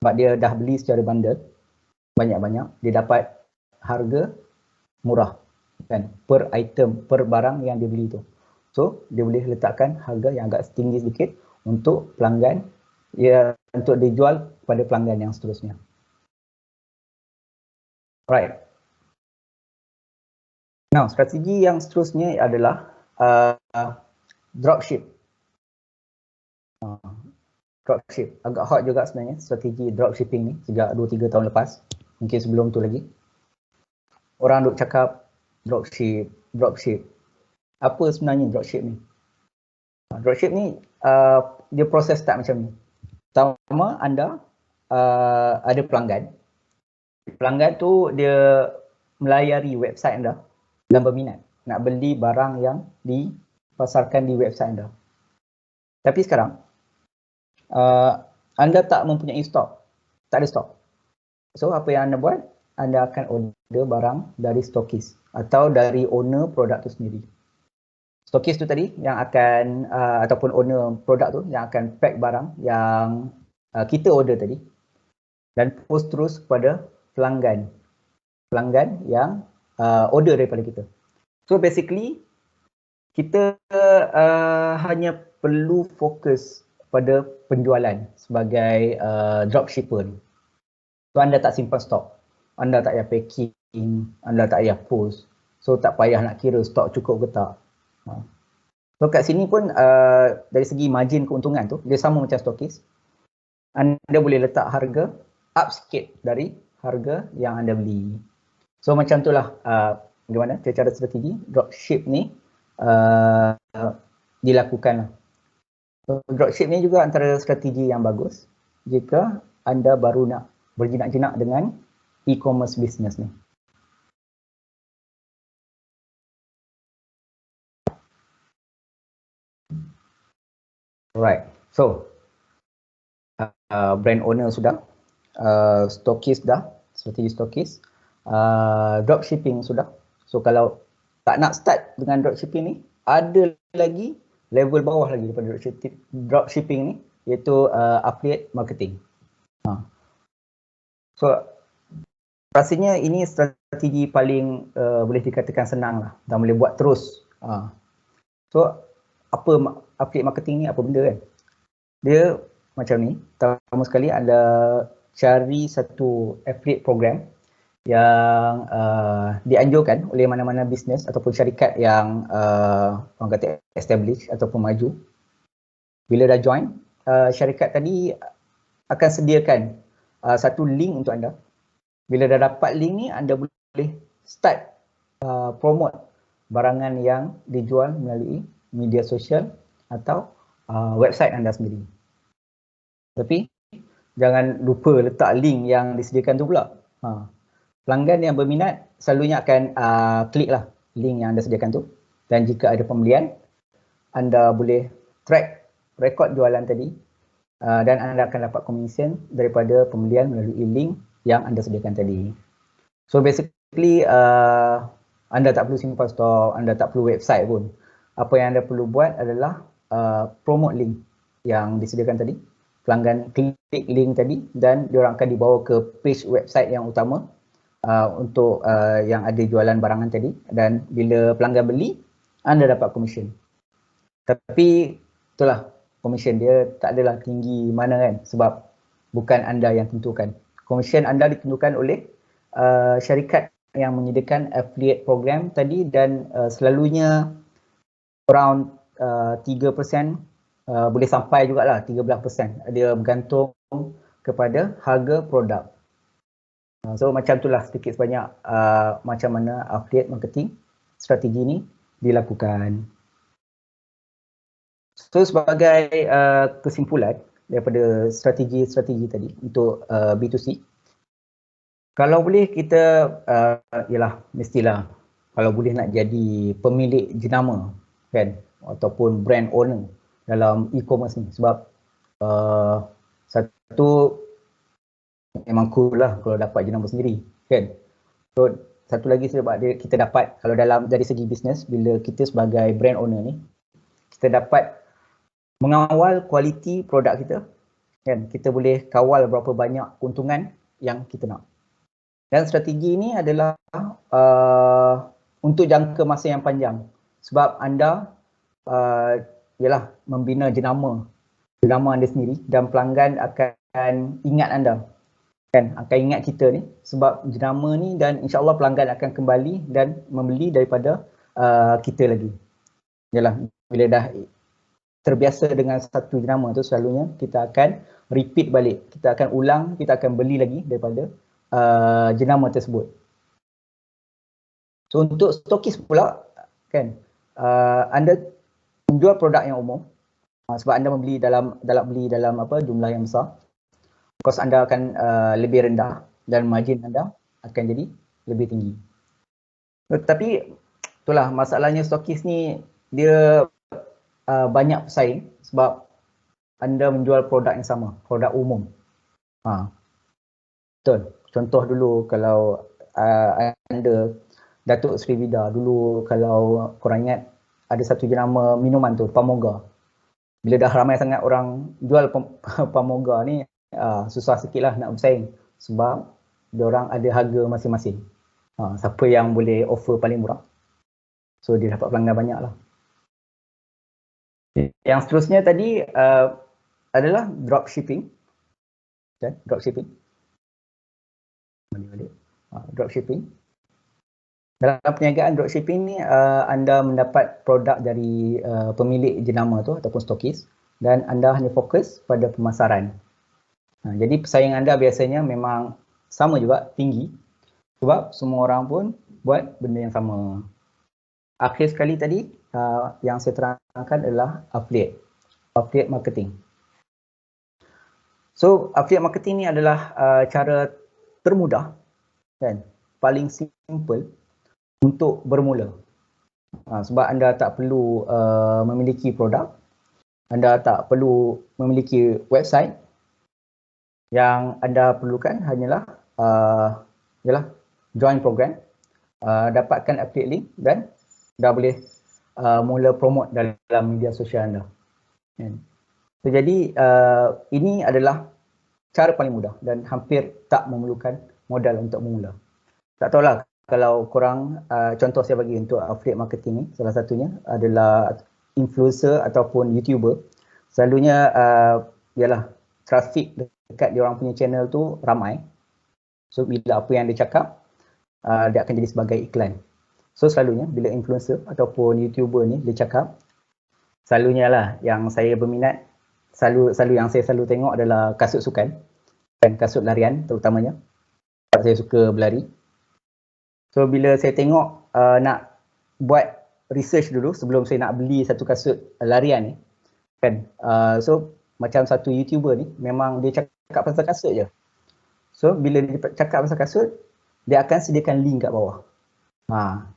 Sebab dia dah beli secara bundle, banyak-banyak, dia dapat harga murah kan, per item, per barang yang dia beli tu. So, dia boleh letakkan harga yang agak tinggi sedikit untuk pelanggan, untuk dijual kepada pelanggan yang seterusnya. Right. Now, strategi yang seterusnya adalah dropship. Dropship agak hot juga sebenarnya strategi dropshipping ni sejak 2-3 tahun lepas. Mungkin sebelum tu lagi. Orang duk cakap dropship. Apa sebenarnya dropship ni? Dropship ni dia proses start macam ni. Pertama anda ada pelanggan. Pelanggan tu dia melayari website anda dan berminat nak beli barang yang dipasarkan di website anda. Tapi sekarang anda tak mempunyai stok. Tak ada stok. So apa yang anda buat? Anda akan order barang dari stokis atau dari owner produk tu sendiri. Stokis tu tadi yang akan ataupun owner produk tu yang akan pack barang yang kita order tadi dan post terus kepada pelanggan yang order daripada kita. So basically kita hanya perlu fokus pada penjualan sebagai dropshipper ni. So anda tak simpan stok, anda tak payah packing, anda tak payah post. So tak payah nak kira stok cukup ke tak. So kat sini pun dari segi margin keuntungan tu dia sama macam stokis. Anda boleh letak harga up sikit dari harga yang anda beli. So macam tu lah bagaimana cara strategi dropship ni dilakukan lah. So, dropship ni juga antara strategi yang bagus jika anda baru nak berjinak-jinak dengan e-commerce business ni. Alright, so brand owner sudah, stokis dah, strategi stokis, dropshipping sudah. So kalau tak nak start dengan dropshipping ni, ada lagi level bawah lagi daripada dropshipping ni, iaitu affiliate marketing. So rasanya ini strategi paling boleh dikatakan senang lah dan boleh buat terus. So apa affiliate marketing ni, apa benda kan? Dia macam ni, pertama sekali anda cari satu affiliate program yang dianjurkan oleh mana-mana bisnes ataupun syarikat yang orang kata establish ataupun maju. Bila dah join, syarikat tadi akan sediakan satu link untuk anda. Bila dah dapat link ni, anda boleh start promote barangan yang dijual melalui media sosial atau website anda sendiri. Tapi jangan lupa letak link yang disediakan tu pula. Pelanggan yang berminat selalunya akan klik lah link yang anda sediakan tu. Dan jika ada pembelian, anda boleh track rekod jualan tadi dan anda akan dapat komisen daripada pembelian melalui link yang anda sediakan tadi. So basically anda tak perlu simpan stok, anda tak perlu website pun. Apa yang anda perlu buat adalah promote link yang disediakan tadi. Pelanggan klik link tadi dan diorang akan dibawa ke page website yang utama untuk yang ada jualan barangan tadi, dan bila pelanggan beli, anda dapat komisen. Tapi itulah, komisen dia tak adalah tinggi mana kan, sebab bukan anda yang tentukan. Komisen anda ditentukan oleh syarikat yang menyediakan affiliate program tadi, dan selalunya around 3%, boleh sampai jugalah 13%. Dia bergantung kepada harga produk. So macam itulah sedikit sebanyak macam mana affiliate marketing strategi ni dilakukan. So sebagai kesimpulan daripada strategi-strategi tadi untuk B2C, kalau boleh kita ialah mestilah kalau boleh nak jadi pemilik jenama kan, ataupun brand owner dalam e-commerce ni, sebab satu memang cool lah kalau dapat jenama sendiri kan. So satu lagi sebab kita dapat, kalau dalam dari segi bisnes, bila kita sebagai brand owner ni, kita dapat mengawal kualiti produk kita kan, kita boleh kawal berapa banyak keuntungan yang kita nak. Dan strategi ini adalah untuk jangka masa yang panjang, sebab anda ialah membina jenama anda sendiri, dan pelanggan akan ingat anda kan, akan ingat kita ni sebab jenama ni, dan insyaAllah pelanggan akan kembali dan membeli daripada kita lagi. Yalah, bila dah terbiasa dengan satu jenama tu, selalunya kita akan repeat balik, kita akan ulang, kita akan beli lagi daripada jenama tersebut. So untuk stokis pula kan, anda menjual produk yang umum, sebab anda membeli dalam jumlah yang besar, kos anda akan lebih rendah dan margin anda akan jadi lebih tinggi. Tapi itulah masalahnya, stokis ni dia banyak pesaing sebab anda menjual produk yang sama, produk umum. Betul. Contoh dulu kalau anda Datuk Sri Vida dulu, kalau korang ingat, ada satu jenama minuman tu, Pamoga. Bila dah ramai sangat orang jual Pamoga ni, susah sikit lah nak bersaing sebab diorang ada harga masing-masing. Siapa yang boleh offer paling murah, so dia dapat pelanggan banyak lah. Yang seterusnya tadi adalah dropshipping. Dropshipping. Dropshipping. Dalam perniagaan dropshipping ni, anda mendapat produk dari pemilik jenama tu ataupun stokis, dan anda hanya fokus pada pemasaran. Jadi persaing anda biasanya memang sama juga, tinggi, sebab semua orang pun buat benda yang sama. Akhir sekali tadi, yang saya terangkan adalah affiliate marketing. So affiliate marketing ni adalah cara termudah kan, paling simple untuk bermula. Sebab anda tak perlu memiliki produk, anda tak perlu memiliki website. Yang anda perlukan hanyalah join program, dapatkan affiliate link dan dah boleh mula promote dalam media sosial anda. So, jadi ini adalah cara paling mudah dan hampir tak memerlukan modal untuk memula. Tak tahulah kalau korang, contoh saya bagi untuk affiliate marketing ni, salah satunya adalah influencer ataupun YouTuber. Selalunya ialah trafik dekat diorang punya channel tu ramai. So bila apa yang dia cakap, dia akan jadi sebagai iklan. So selalunya bila influencer ataupun YouTuber ni dia cakap, selalunya lah yang saya berminat, selalu yang saya selalu tengok adalah kasut sukan dan kasut larian terutamanya. Sebab saya suka berlari. So bila saya tengok nak buat research dulu sebelum saya nak beli satu kasut larian ni, kan, so macam satu YouTuber ni memang dia cakap pasal kasut je. So bila dia cakap pasal kasut, dia akan sediakan link kat bawah.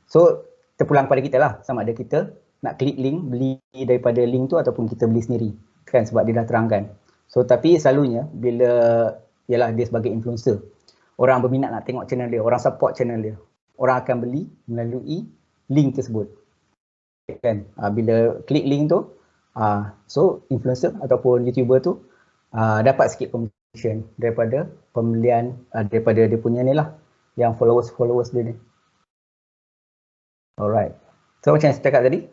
So terpulang pada kita lah, sama ada kita nak klik link, beli daripada link tu ataupun kita beli sendiri, kan, sebab dia dah terangkan. So tapi selalunya bila ialah dia sebagai influencer, orang berminat nak tengok channel dia, orang support channel dia, orang akan beli melalui link tersebut, kan. Bila klik link tu, so influencer ataupun YouTuber tu dapat sikit commission daripada pembelian, daripada dia punya ni lah, yang followers dia ni. Alright, so macam yang saya cakap tadi,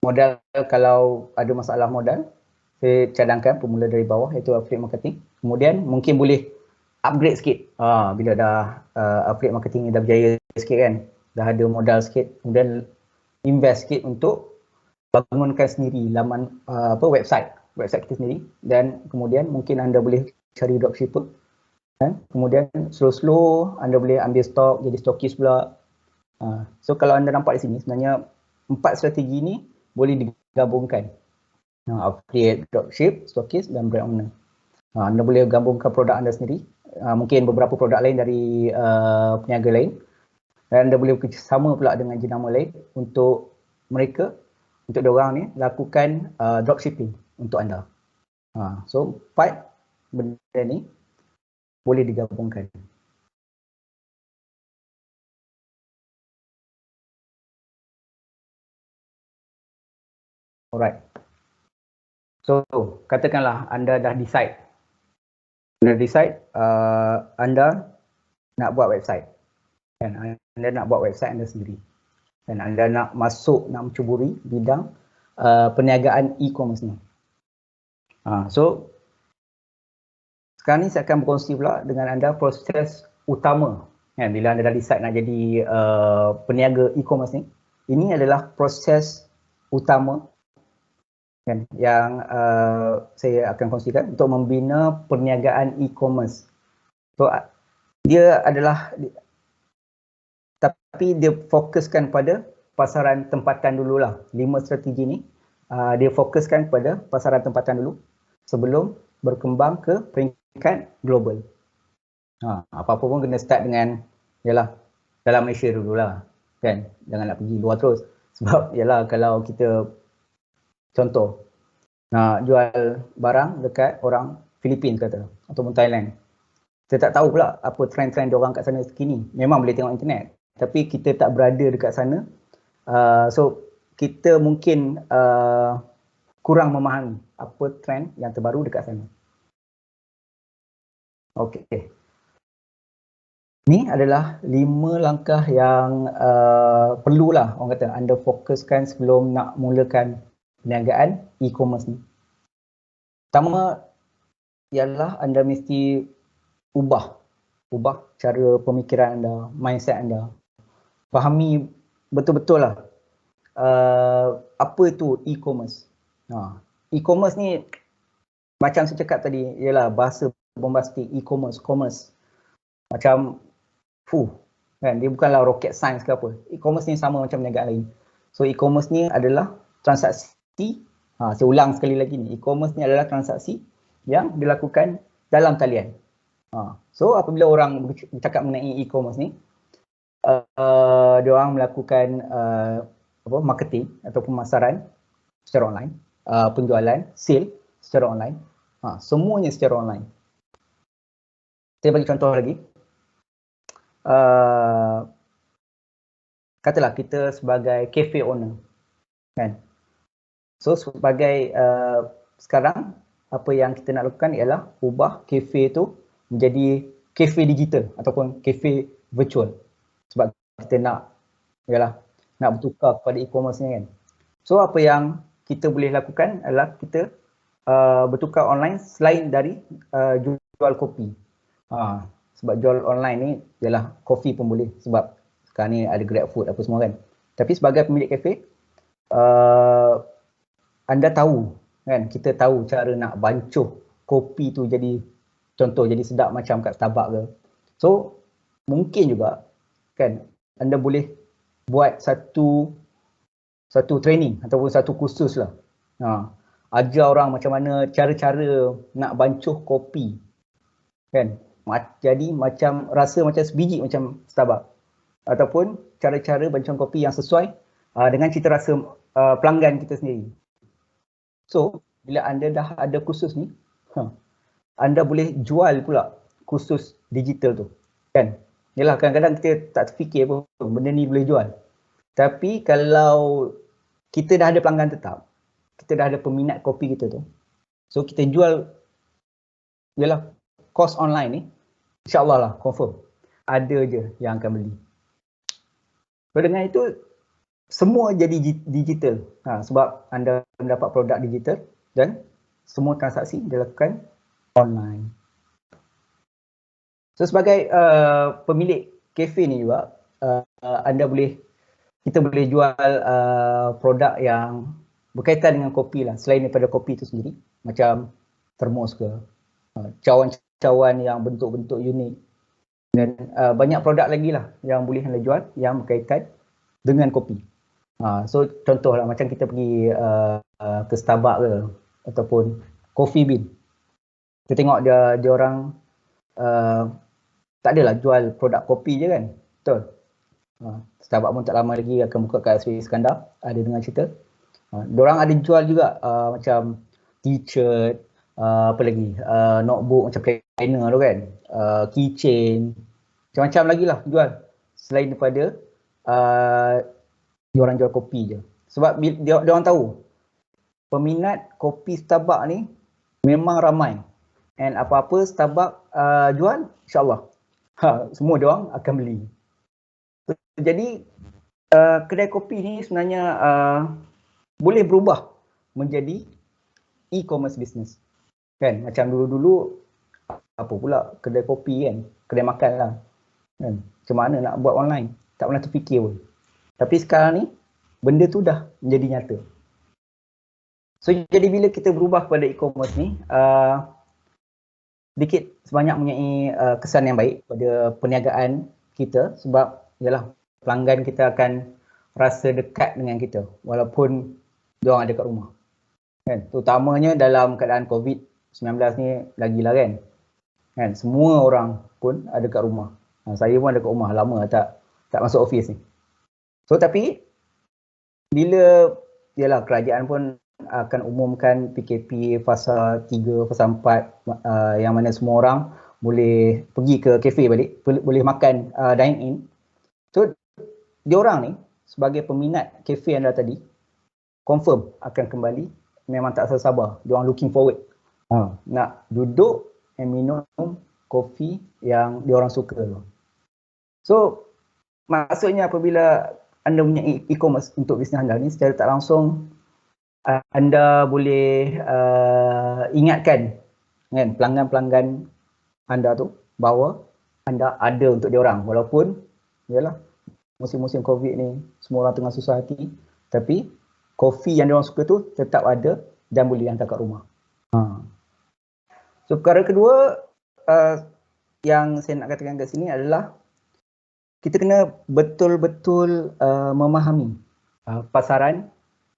modal, kalau ada masalah modal, saya cadangkan pemula dari bawah, iaitu affiliate marketing. Kemudian mungkin boleh upgrade sikit bila dah affiliate marketing ni dah berjaya sikit, kan, dah ada modal sikit, kemudian invest sikit untuk bangunkan sendiri laman website kita sendiri, dan kemudian mungkin anda boleh cari dropshipper, kan? Kemudian slow-slow anda boleh ambil stok, jadi stokis pula. So kalau anda nampak di sini, sebenarnya 4 strategi ni boleh digabungkan, affiliate, dropship, stokis dan brand owner. Anda boleh gabungkan produk anda sendiri, mungkin beberapa produk lain dari peniaga lain, dan anda boleh bekerjasama pula dengan jenama lain untuk mereka, untuk diorang ni lakukan dropshipping untuk anda. So 4 benda ni boleh digabungkan. Alright. So katakanlah anda dah decide, anda nak buat website, kan, anda nak buat website anda sendiri, dan anda nak mencuburi bidang perniagaan e-commerce ni. So sekarang ni saya akan berkongsi pula dengan anda proses utama, kan, bila anda dah decide nak jadi peniaga e-commerce ni. Ini adalah proses utama, kan, yang saya akan kongsikan untuk membina perniagaan e-commerce. So dia adalah, tapi dia fokuskan pada pasaran tempatan dululah. 5 strategi ni dia fokuskan pada pasaran tempatan dulu sebelum berkembang ke peringkat global. Apa-apa pun kena start dengan yalah dalam Malaysia dululah, kan, jangan nak pergi luar terus. Sebab yalah kalau kita contoh nak jual barang dekat orang Filipin kata, ataupun Thailand, kita tak tahu pula apa trend-trend diorang kat sana kini. Memang boleh tengok internet, tapi kita tak berada dekat sana, so kita mungkin kurang memahami apa trend yang terbaru dekat sana. Okey, ni adalah 5 langkah yang perlulah orang kata anda fokuskan sebelum nak mulakan perniagaan e-commerce ni. Pertama ialah anda mesti ubah cara pemikiran anda, mindset anda. Fahami betul-betul lah apa itu e-commerce. E-commerce ni macam saya cakap tadi, ialah bahasa bombastik, e-commerce, commerce. Macam kan, dia bukanlah rocket science ke apa. E-commerce ni sama macam perniagaan lain. So e-commerce ni adalah transaksi, saya ulang sekali lagi ni, e-commerce ni adalah transaksi yang dilakukan dalam talian. So apabila orang bercakap mengenai e-commerce ni, dia orang melakukan marketing atau pemasaran secara online, penjualan, sale secara online, semuanya secara online. Saya bagi contoh lagi. Katalah kita sebagai cafe owner, kan? So sebagai sekarang apa yang kita nak lakukan ialah ubah cafe tu menjadi cafe digital ataupun cafe virtual, sebab kita nak bertukar kepada e-commerce ni, kan. So apa yang kita boleh lakukan adalah kita bertukar online selain dari jual kopi. Sebab jual online ni ialah kopi pun boleh, sebab sekarang ni ada GrabFood apa semua, kan. Tapi sebagai pemilik kafe, anda tahu, kan, kita tahu cara nak bancuh kopi tu jadi, contoh, jadi sedap macam kat Starbucks ke. So mungkin juga, kan, anda boleh buat satu training ataupun satu kursus lah. Ajar orang macam mana cara-cara nak bancuh kopi, kan. Jadi macam rasa macam sebiji macam Starbucks, ataupun cara-cara bancuhan kopi yang sesuai dengan cita rasa pelanggan kita sendiri. So bila anda dah ada kursus ni, anda boleh jual pula kursus digital tu, kan. Yalah, kadang-kadang kita tak terfikir pun benda ni boleh jual. Tapi kalau kita dah ada pelanggan tetap, kita dah ada peminat kopi kita tu, so kita jual, yalah, kos online ni, insyaAllah lah, confirm ada je yang akan beli. So dengan itu, semua jadi digital, sebab anda mendapat produk digital dan semua transaksi dilakukan online. So sebagai pemilik kafe ni juga, kita boleh jual produk yang berkaitan dengan kopi lah, selain daripada kopi itu sendiri, macam termos ke, cawan-cawan yang bentuk-bentuk unik, dan banyak produk lagi lah yang boleh anda jual yang berkaitan dengan kopi. So contoh lah, macam kita pergi ke Starbucks ke, ataupun Coffee Bean, kita tengok dia orang tak adalah jual produk kopi je, kan, betul. Starbucks pun tak lama lagi akan buka kat Sri Iskandar, ada dengar cerita. Diorang ada jual juga macam t-shirt, apa lagi, notebook macam planner tu, kan, keychain, macam-macam lagi lah jual, selain daripada diorang jual kopi je. Sebab diorang tahu peminat kopi Starbucks ni memang ramai, and apa-apa Starbucks jual, insyaAllah semua diorang akan beli. Jadi kedai kopi ni sebenarnya boleh berubah menjadi e-commerce business, kan. Macam dulu-dulu apa pula kedai kopi, kan, kedai makan lah, kan, macam mana nak buat online, tak pernah terfikir pun. Tapi sekarang ni benda tu dah menjadi nyata. So jadi bila kita berubah kepada e-commerce ni, sedikit sebanyak mempunyai kesan yang baik pada perniagaan kita, sebab yalah, pelanggan kita akan rasa dekat dengan kita walaupun diorang ada kat rumah, kan. Terutamanya dalam keadaan COVID-19 ni lagilah, kan, semua orang pun ada kat rumah. Saya pun ada kat rumah, lama tak masuk office ni. So tapi bila yalah, kerajaan pun akan umumkan PKP fasa 3, fasa 4, yang mana semua orang boleh pergi ke kafe balik, boleh makan dine in. So diorang ni sebagai peminat kafe anda tadi, confirm akan kembali, memang tak sabar. Diorang looking forward nak duduk dan minum kopi yang diorang suka tu. So maksudnya apabila anda punya e-commerce untuk bisnes anda ni, secara tak langsung anda boleh ingatkan, kan, pelanggan-pelanggan anda tu bahawa anda ada untuk diorang, walaupun yalah, musim-musim COVID ni semua orang tengah susah hati, tapi kopi yang diorang suka tu tetap ada dan boleh hantar kat rumah. So perkara kedua yang saya nak katakan kat sini adalah kita kena betul-betul memahami pasaran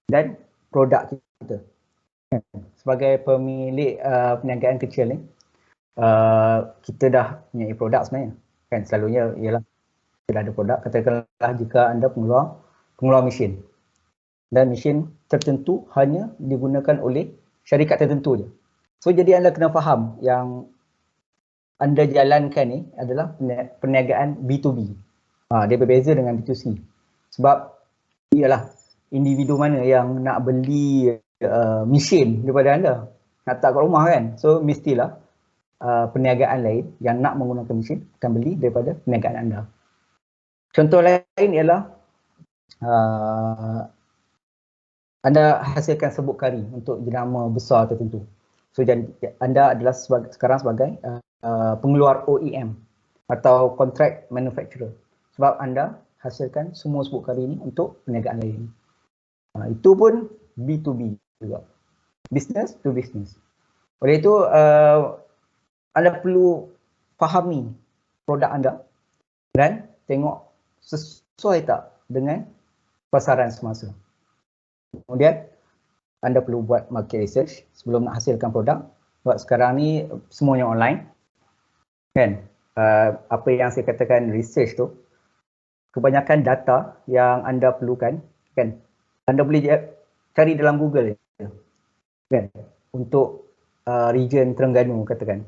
dan produk kita. Sebagai pemilik perniagaan kecil ni, kita dah punya produk sebenarnya. Kan selalunya ialah kita dah ada produk, katakanlah jika anda pengeluar mesin dan mesin tertentu hanya digunakan oleh syarikat tertentu je. So jadi anda kena faham yang anda jalankan ni adalah perniagaan B2B. Dia berbeza dengan B2C. Sebab ialah individu mana yang nak beli mesin daripada anda, nak letak kat rumah kan. So mestilah perniagaan lain yang nak menggunakan mesin akan beli daripada perniagaan anda. Contoh lain ialah anda hasilkan serbuk kari untuk jenama besar tertentu. So jadi anda adalah sekarang sebagai pengeluar OEM atau contract manufacturer. Sebab anda hasilkan semua serbuk kari ini untuk perniagaan lain. Itu pun B2B juga. Business to business. Oleh itu anda perlu fahami produk anda dan tengok sesuai tak dengan pasaran semasa. Kemudian anda perlu buat market research sebelum nak hasilkan produk. Sebab sekarang ni semuanya online. Kan? Apa yang saya katakan research tu, kebanyakan data yang anda perlukan, kan? Anda boleh cari dalam Google kan? Untuk region Terengganu katakan.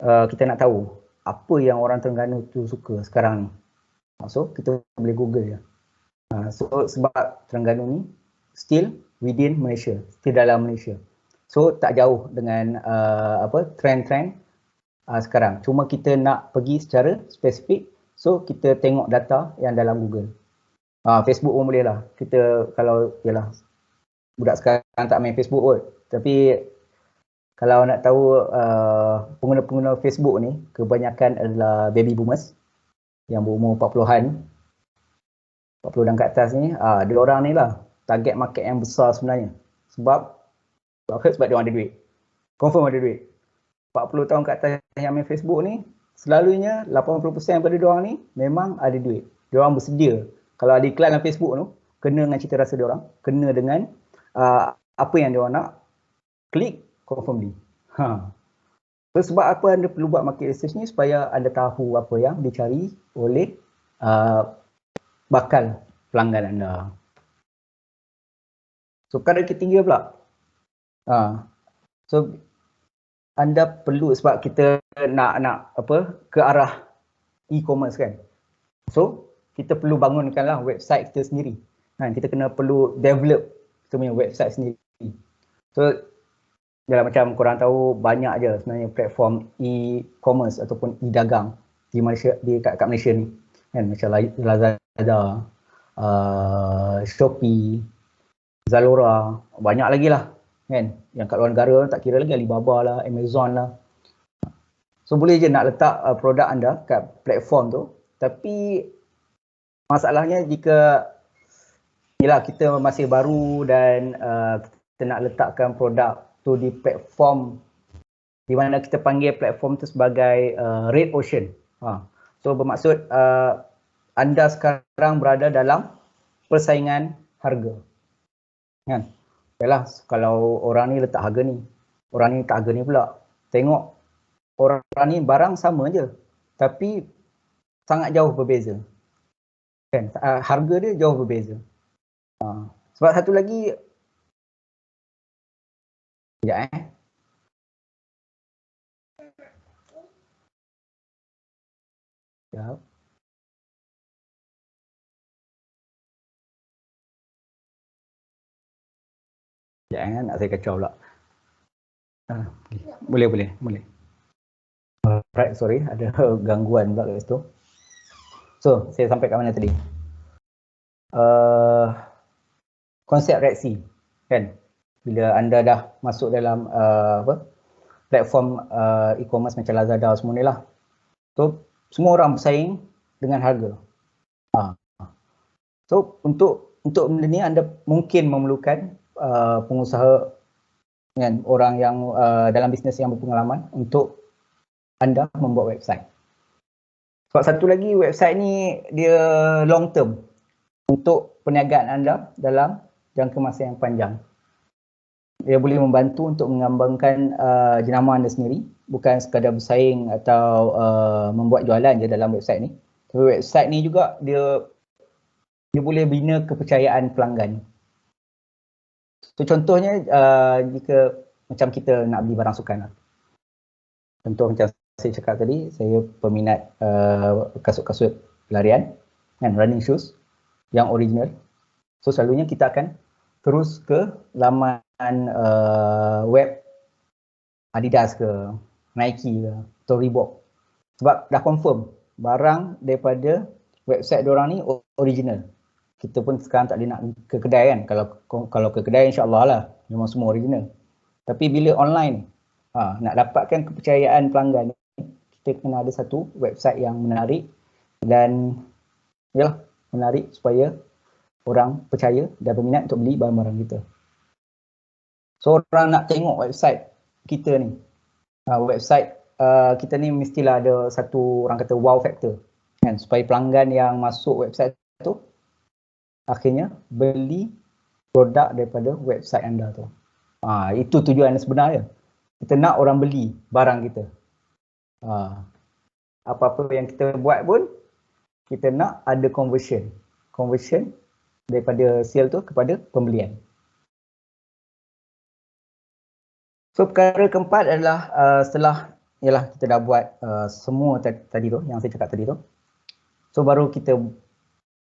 Kita nak tahu apa yang orang Terengganu tu suka sekarang ni. So kita boleh Google je. So sebab Terengganu ni still within Malaysia, still dalam Malaysia. So tak jauh dengan trend-trend sekarang. Cuma kita nak pergi secara spesifik, so kita tengok data yang dalam Google. Facebook pun boleh lah. Kita kalau yalah budak sekarang tak main Facebook kot. Tapi kalau nak tahu pengguna-pengguna Facebook ni kebanyakan adalah baby boomers yang berumur 40-an, 40 dan ke atas ni. Dia orang ni lah target market yang besar sebenarnya. Sebab dia orang ada duit. Confirm ada duit. 40 tahun ke atas yang main Facebook ni, selalunya 80% daripada dia orang ni memang ada duit. Dia orang bersedia. Kalau ada iklan dalam Facebook tu, kena dengan cita rasa dia orang, kena dengan apa yang dia orang nak, klik, confirm beli. So, sebab apa anda perlu buat market research ni? Supaya anda tahu apa yang dicari oleh bakal pelanggan anda. So kadar ketiga pula. So anda perlu, sebab kita nak ke arah e-commerce kan. So kita perlu bangunkanlah website kita sendiri. Kita kena perlu develop kita punya website sendiri. So dalam macam korang tahu, banyak je sebenarnya platform e-commerce ataupun e-dagang di Malaysia, kat Malaysia ni kan, macam Lazada, Shopee, Zalora, banyak lagi lah kan. Yang kat luar negara tak kira lagi, Alibaba lah, Amazon lah. So boleh je nak letak produk anda kat platform tu, tapi masalahnya jika yalah kita masih baru dan kita nak letakkan produk tu di platform di mana kita panggil platform tu sebagai red ocean. So bermaksud anda sekarang berada dalam persaingan harga. Kan? Yalah, kalau orang ni letak harga ni, orang ni letak harga ni pula. Tengok orang ni barang sama je, tapi sangat jauh berbeza. Kan? Harga dia jauh berbeza. Sebab satu lagi, sekejap sekejap. Jangan nak saya kacau pula. Boleh. Alright, sorry, ada gangguan pula kat situ. So, saya sampai kat mana tadi? Konsep Red Sea, kan? Bila anda dah masuk dalam platform e-commerce macam Lazada semua ni lah. So, semua orang bersaing dengan harga. So, untuk benda ni anda mungkin memerlukan pengusaha dengan orang yang dalam bisnes yang berpengalaman untuk anda membuat website. Sebab satu lagi, website ni dia long term untuk perniagaan anda dalam jangka masa yang panjang. Dia boleh membantu untuk mengembangkan jenama anda sendiri bukan sekadar bersaing atau membuat jualan je dalam website ni. Tapi website ni juga dia boleh bina kepercayaan pelanggan. So contohnya jika macam kita nak beli barang sukan lah. Contoh macam saya cakap tadi, saya peminat kasut-kasut larian kan, running shoes yang original. So selalunya kita akan terus ke laman web Adidas ke, Nike ke, atau Reebok. Sebab dah confirm barang daripada website diorang ni original. Kita pun sekarang tak boleh nak ke kedai kan. Kalau ke kedai insya-Allah lah memang semua original. Tapi bila online nak dapatkan kepercayaan pelanggan, kita kena ada satu website yang menarik dan yalah, menarik supaya orang percaya dan berminat untuk beli barang-barang kita. So orang nak tengok website kita ni, website kita ni mestilah ada satu orang kata wow factor kan, supaya pelanggan yang masuk website tu akhirnya beli produk daripada website anda tu. Itu tujuan sebenarnya. Kita nak orang beli barang kita. Apa-apa yang kita buat pun kita nak ada conversion daripada sale tu kepada pembelian. So perkara keempat adalah setelah kita dah buat semua tadi tu yang saya cakap tadi tu. So baru kita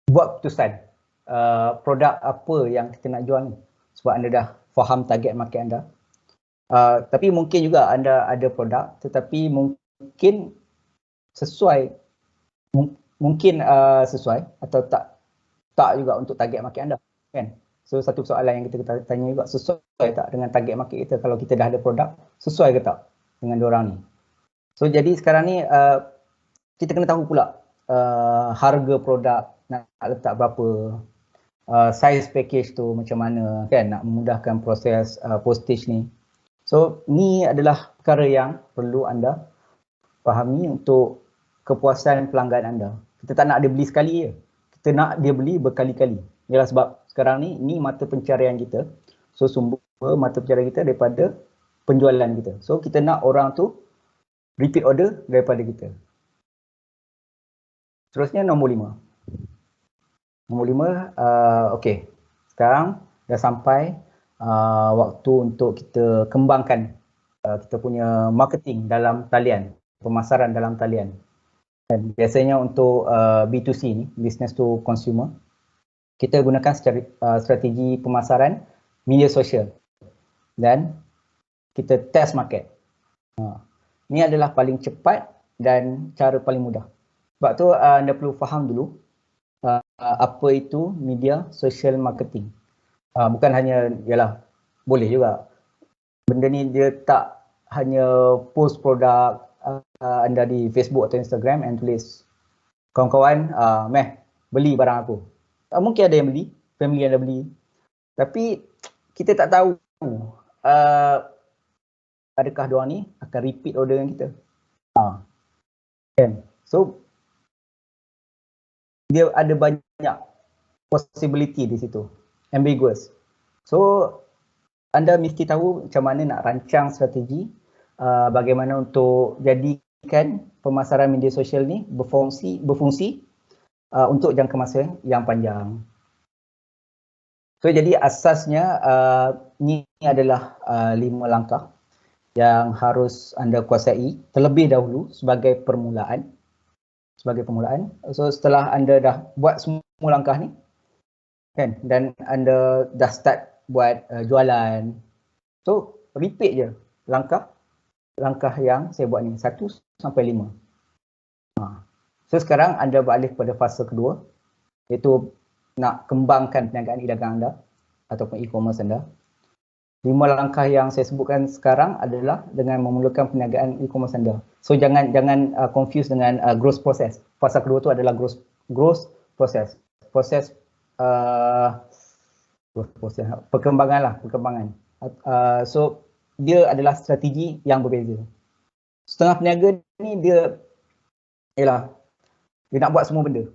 buat keputusan produk apa yang kita nak jual ni. Sebab anda dah faham target market anda. Tapi mungkin juga anda ada produk tetapi mungkin sesuai atau tak juga untuk target market anda kan. So satu soalan yang kita tanya juga, sesuai tak dengan target market kita kalau kita dah ada produk, sesuai ke tak dengan diorang ni. So jadi sekarang ni kita kena tahu pula harga produk nak letak berapa, size package tu macam mana kan, nak memudahkan proses postage ni. So ni adalah perkara yang perlu anda fahami untuk kepuasan pelanggan anda. Kita tak nak dia beli sekali je, kita nak dia beli berkali-kali. Ialah sebab sekarang ni mata pencarian kita. So sumber mata pencarian kita daripada penjualan kita. So kita nak orang tu repeat order daripada kita. Seterusnya nombor 5. Nombor 5, okey. Sekarang dah sampai waktu untuk kita kembangkan kita punya marketing dalam talian, pemasaran dalam talian. Dan biasanya untuk B2C ni, business to consumer, kita gunakan strategi pemasaran media sosial dan kita test market. Ini adalah paling cepat dan cara paling mudah. Sebab tu anda perlu faham dulu apa itu media social marketing. Bukan hanya, yalah, boleh juga. Benda ni dia tak hanya post produk anda di Facebook atau Instagram and tulis, kawan-kawan, beli barang aku. Mungkin ada yang beli, family anda beli. Tapi kita tak tahu adakah diorang ni akan repeat order dengan kita. Kan? So dia ada banyak possibility di situ, ambiguous. So anda mesti tahu macam mana nak rancang strategi, bagaimana untuk jadikan pemasaran media sosial ni berfungsi untuk jangka masa yang panjang. So jadi asasnya ni adalah 5 langkah yang harus anda kuasai terlebih dahulu sebagai permulaan. So setelah anda dah buat semua langkah ni kan, dan anda dah start buat jualan, so repeat je langkah yang saya buat ni 1 sampai 5. So sekarang anda beralih kepada fasa kedua, iaitu nak kembangkan perniagaan e-dagang anda ataupun e-commerce anda. 5 langkah yang saya sebutkan sekarang adalah dengan memulakan perniagaan e-commerce anda. So jangan confuse dengan growth process. Fasa kedua tu adalah growth process. Perkembangan. So dia adalah strategi yang berbeza. Setengah peniaga ni dia nak buat semua benda.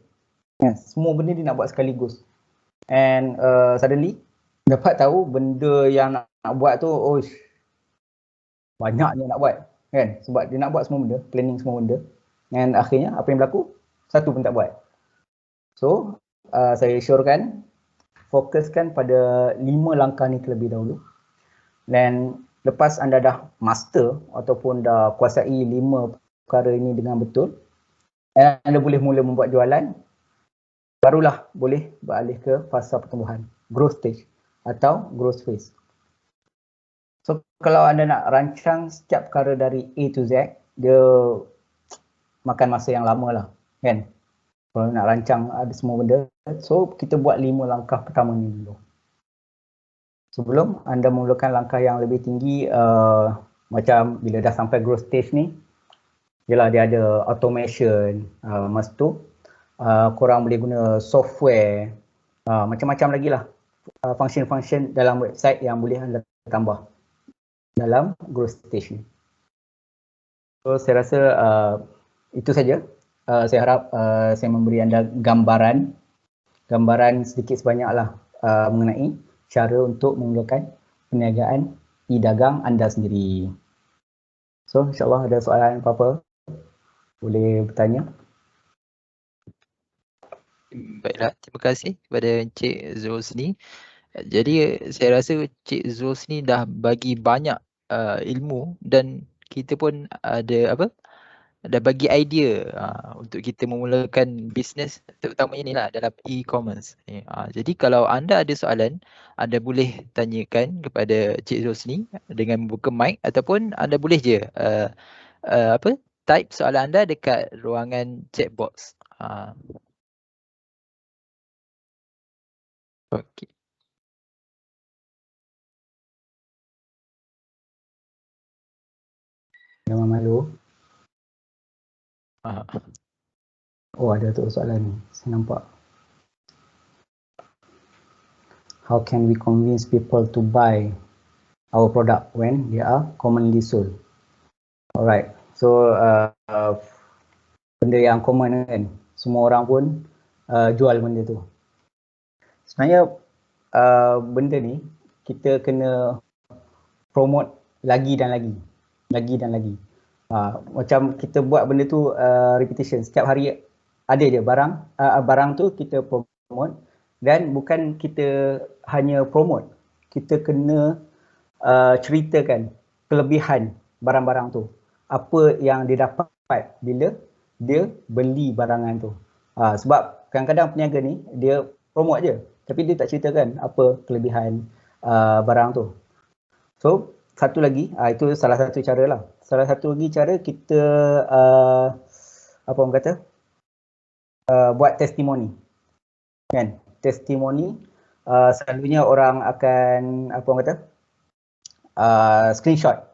Semua benda dia nak buat sekaligus. And suddenly dapat tahu benda yang nak buat tu, banyaknya nak buat. kan, sebab dia nak buat semua benda, planning semua benda, dan akhirnya apa yang berlaku, satu pun tak buat. So saya syorkan fokuskan pada 5 langkah ni terlebih dahulu, dan lepas anda dah master ataupun dah kuasai 5 perkara ini dengan betul, dan anda boleh mula membuat jualan, barulah boleh beralih ke fasa pertumbuhan, growth stage atau growth phase. So kalau anda nak rancang setiap perkara dari A to Z, dia makan masa yang lama lah, kan? Kalau nak rancang ada semua benda, so kita buat 5 langkah pertama ni dulu. Sebelum anda memulakan langkah yang lebih tinggi, macam bila dah sampai growth stage ni, yelah dia ada automation, masa tu korang boleh guna software, macam-macam lagi lah function-function dalam website yang boleh anda tambah dalam growth stage ni. So saya rasa itu saja. Saya harap saya memberi anda gambaran sedikit sebanyak lah mengenai cara untuk memulakan perniagaan e-dagang anda sendiri. So insyaAllah ada soalan apa-apa boleh bertanya. Baiklah, terima kasih kepada Encik Zulsni. Jadi saya rasa Cik Zulsni dah bagi banyak ilmu, dan kita pun ada dah bagi idea untuk kita memulakan bisnes, terutamanya ni lah dalam e-commerce. Jadi kalau anda ada soalan, anda boleh tanyakan kepada Cik Zulsni dengan membuka mic, ataupun anda boleh je type soalan anda dekat ruangan chat box. Okey. Jangan malu. Oh, ada tu soalan ni, saya nampak. How can we convince people to buy our product when they are commonly sold? Alright, so benda yang common kan, semua orang pun jual benda tu. Sebenarnya benda ni kita kena promote lagi dan lagi. Macam kita buat benda tu repetition, setiap hari ada je barang tu kita promote, dan bukan kita hanya promote, kita kena ceritakan kelebihan barang-barang tu, apa yang dia dapat bila dia beli barangan tu. Sebab kadang-kadang peniaga ni dia promote je, tapi dia tak ceritakan apa kelebihan barang tu. So satu lagi, itu salah satu cara lah. Salah satu lagi cara kita apa orang kata, buat testimoni, kan? Testimoni selalunya orang akan apa orang kata, screenshot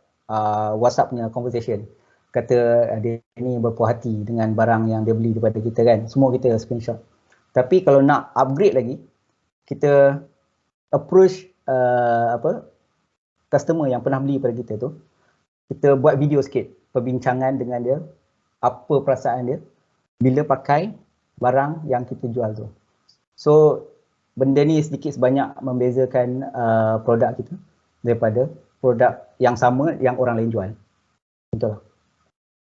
WhatsApp punya conversation, kata dia ni berpuas hati dengan barang yang dia beli daripada kita, kan? Semua kita screenshot. Tapi kalau nak upgrade lagi, kita approach customer yang pernah beli pada kita tu, kita buat video sikit perbincangan dengan dia, apa perasaan dia bila pakai barang yang kita jual tu. So benda ni sedikit sebanyak membezakan produk kita daripada produk yang sama yang orang lain jual. Betul lah.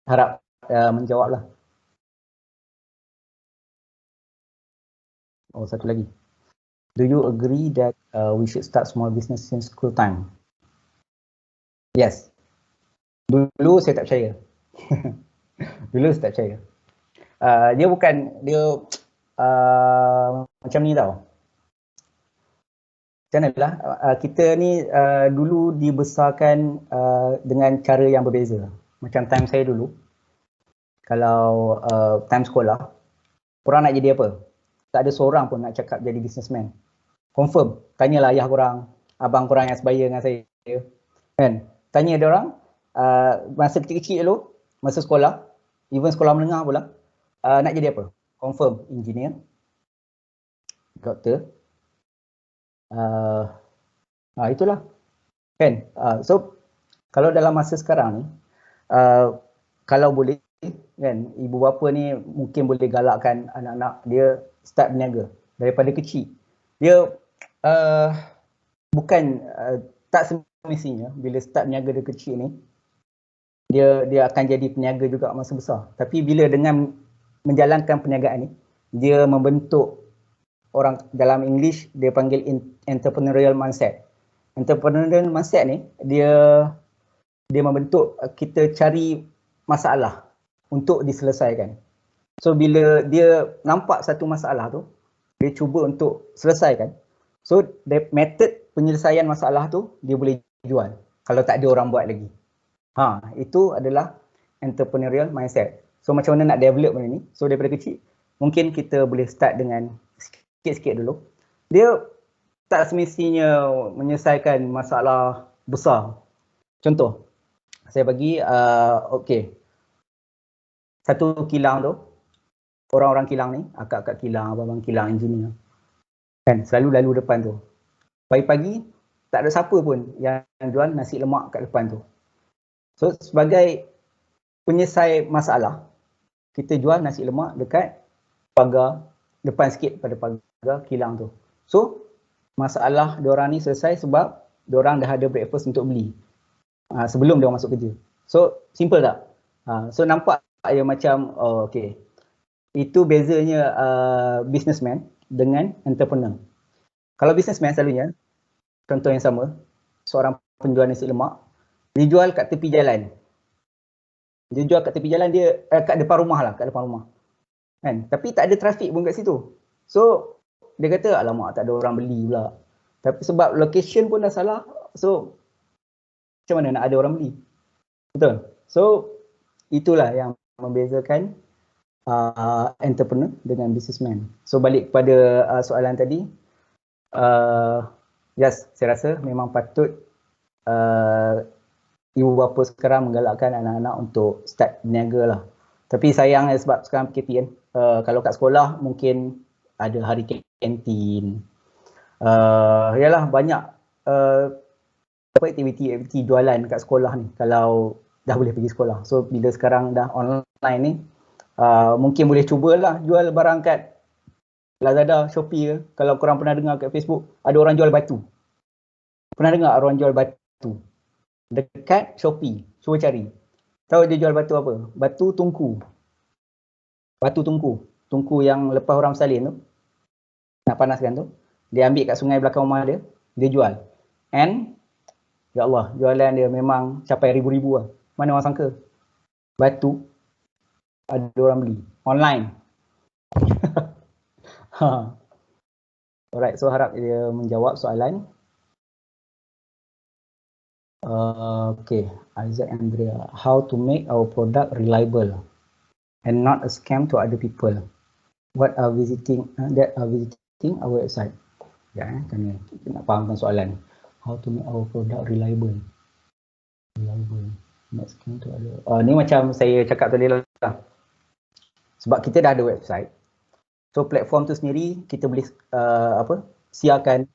Harap menjawab lah. Oh, satu lagi. Do you agree that we should start small business since school time? Yes. Dulu saya tak percaya. Dulu saya tak percaya. Dia macam ni tau. Macam mana lah, kita ni dulu dibesarkan dengan cara yang berbeza. Macam time saya dulu, kalau time sekolah, korang nak jadi apa? Tak ada seorang pun nak cakap jadi businessman. Confirm, tanyalah ayah korang, abang korang yang sebaya dengan saya, kan? Tanya dia orang, masa kecil-kecil dulu, masa sekolah, even sekolah menengah pula, nak jadi apa? Confirm, engineer, doktor, itulah, kan? So, kalau dalam masa sekarang ni, kalau boleh, kan, ibu bapa ni mungkin boleh galakkan anak-anak dia start berniaga daripada kecil. Dia bukan tak semestinya bila start berniaga dari kecil ni, dia akan jadi peniaga juga masa besar. Tapi bila dengan menjalankan perniagaan ni, dia membentuk, orang dalam English dia panggil entrepreneurial mindset. Entrepreneurial mindset ni dia membentuk kita cari masalah untuk diselesaikan. So bila dia nampak satu masalah tu, dia cuba untuk selesaikan. So method penyelesaian masalah tu dia boleh jual kalau tak ada orang buat lagi. Itu adalah entrepreneurial mindset. So macam mana nak develop benda ni? So daripada kecil, mungkin kita boleh start dengan sikit-sikit dulu. Dia tak semestinya menyelesaikan masalah besar. Contoh, saya bagi, satu kilang tu, orang-orang kilang ni, akak-akak kilang, abang-abang kilang, engineer, kan selalu lalu depan tu. Pagi-pagi, tak ada siapa pun yang jual nasi lemak kat depan tu. So sebagai penyelesai masalah, kita jual nasi lemak dekat pagar, depan sikit pada pagar kilang tu. So masalah diorang ni selesai sebab diorang dah ada breakfast untuk beli sebelum diorang masuk kerja. So simple tak? So nampak ya macam okay. Itu bezanya businessman dengan entrepreneur. Kalau businessman selalunya, contoh yang sama, seorang penjual nasi lemak, dia jual kat tepi jalan. Dia jual kat tepi jalan, dia kat depan rumah lah, kat depan rumah. Kan? Tapi tak ada trafik pun kat situ. So, dia kata, alamak tak ada orang beli pula. Tapi sebab location pun dah salah, so macam mana nak ada orang beli? Betul? So, itulah yang membezakan entrepreneur dengan businessman. So, balik kepada soalan tadi, yes, saya rasa memang patut ibu bapa sekarang menggalakkan anak-anak untuk start berniaga lah. Tapi sayang sebab sekarang PKP kan, kalau kat sekolah mungkin ada hari kantin, yalah banyak aktiviti jualan kat sekolah ni kalau dah boleh pergi sekolah. So bila sekarang dah online ni, mungkin boleh cubalah jual barang kat Lazada, Shopee ke. Kalau korang pernah dengar kat Facebook, ada orang jual batu. Pernah dengar orang jual batu? Dekat Shopee, cuba cari. Tahu dia jual batu apa? Batu tungku. Batu tungku. Tungku yang lepas orang bersalin tu, nak panaskan tu, dia ambil kat sungai belakang rumah dia, dia jual. And, ya Allah, jualan dia memang capai ribu-ribu lah. Mana orang sangka? Batu, ada orang beli. Online. Alright, so harap dia menjawab soalan. Okay, Isaac Andrea, how to make our product reliable and not a scam to other people? What are visiting our website? Ya, kan kita nak fahamkan soalan. How to make our product reliable, not scam to other. Ni macam saya cakap tadi lah. Sebab kita dah ada website, so platform tu sendiri kita boleh siarkan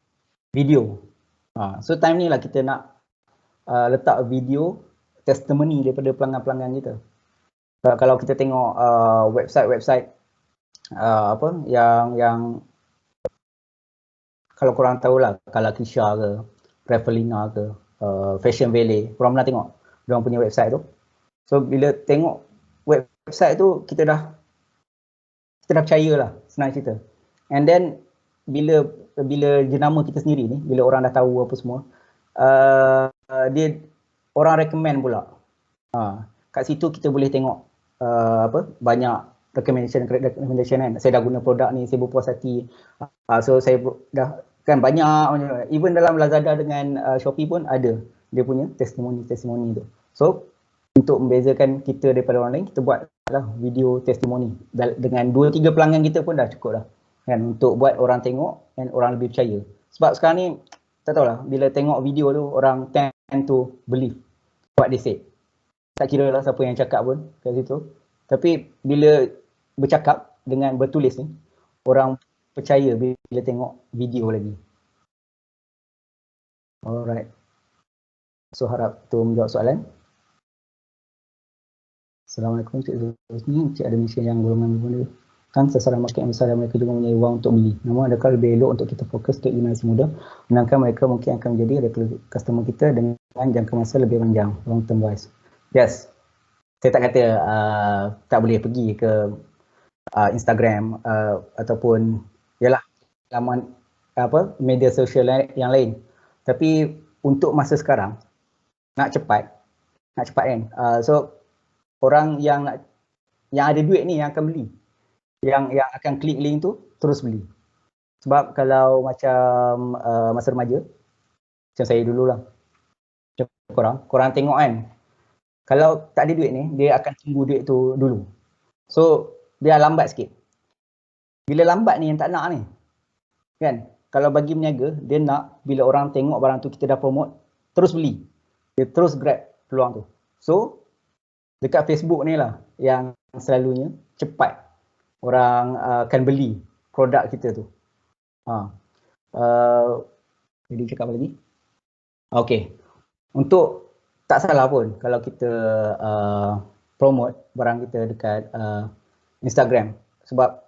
video. So time ni lah kita nak letak video testimoni daripada pelanggan-pelanggan kita. Kalau kita tengok website-website yang kalau korang tahulah, kalau Kisha ke, Ravelina ke, Fashion Valley, korang pernah tengok diorang punya website tu. So bila tengok website tu, kita dah percayalah, senang cerita. And then bila jenama kita sendiri ni, bila orang dah tahu apa semua, dia orang recommend pula. Kat situ kita boleh tengok banyak recommendation kan. Saya dah guna produk ni, saya berpuas hati. So saya dah kan banyak, even dalam Lazada dengan Shopee pun ada dia punya testimoni tu. So untuk membezakan kita daripada orang lain, kita buatlah video testimoni dengan 2-3 pelanggan kita pun dah cukup dah kan, untuk buat orang tengok dan orang lebih percaya. Sebab sekarang ni tak tahulah, bila tengok video tu orang tend to believe what they say. Tak kira lah siapa yang cakap pun kat situ. Tapi bila bercakap dengan bertulis ni, orang percaya bila tengok video lagi. Alright. So harap tu menjawab soalan. Assalamualaikum Cik Zulhusni. Cik ada misi yang golongan benda. Kan sasaran market yang besar dan mereka juga mempunyai wang untuk beli. Namun adakah lebih elok untuk kita fokus ke generasi muda, sedangkan mereka mungkin akan menjadi customer kita dengan jangka masa lebih panjang, long term wise. Yes, saya tak kata tak boleh pergi ke Instagram ataupun yalah laman media sosial yang lain. Tapi untuk masa sekarang nak cepat kan. So orang yang ada duit ni yang akan beli. Yang akan klik link tu terus beli. Sebab kalau macam masa remaja, macam saya dululah. Macam korang tengok kan. Kalau tak ada duit ni, dia akan tunggu duit tu dulu. So dia lambat sikit. Bila lambat ni yang tak nak ni. Kan? Kalau bagi peniaga, dia nak bila orang tengok barang tu kita dah promote, terus beli. Dia terus grab peluang tu. So dekat Facebook ni lah yang selalunya cepat orang akan beli produk kita tu. Jadi cakap apa lagi? Okay. Untuk tak salah pun kalau kita promote barang kita dekat Instagram. Sebab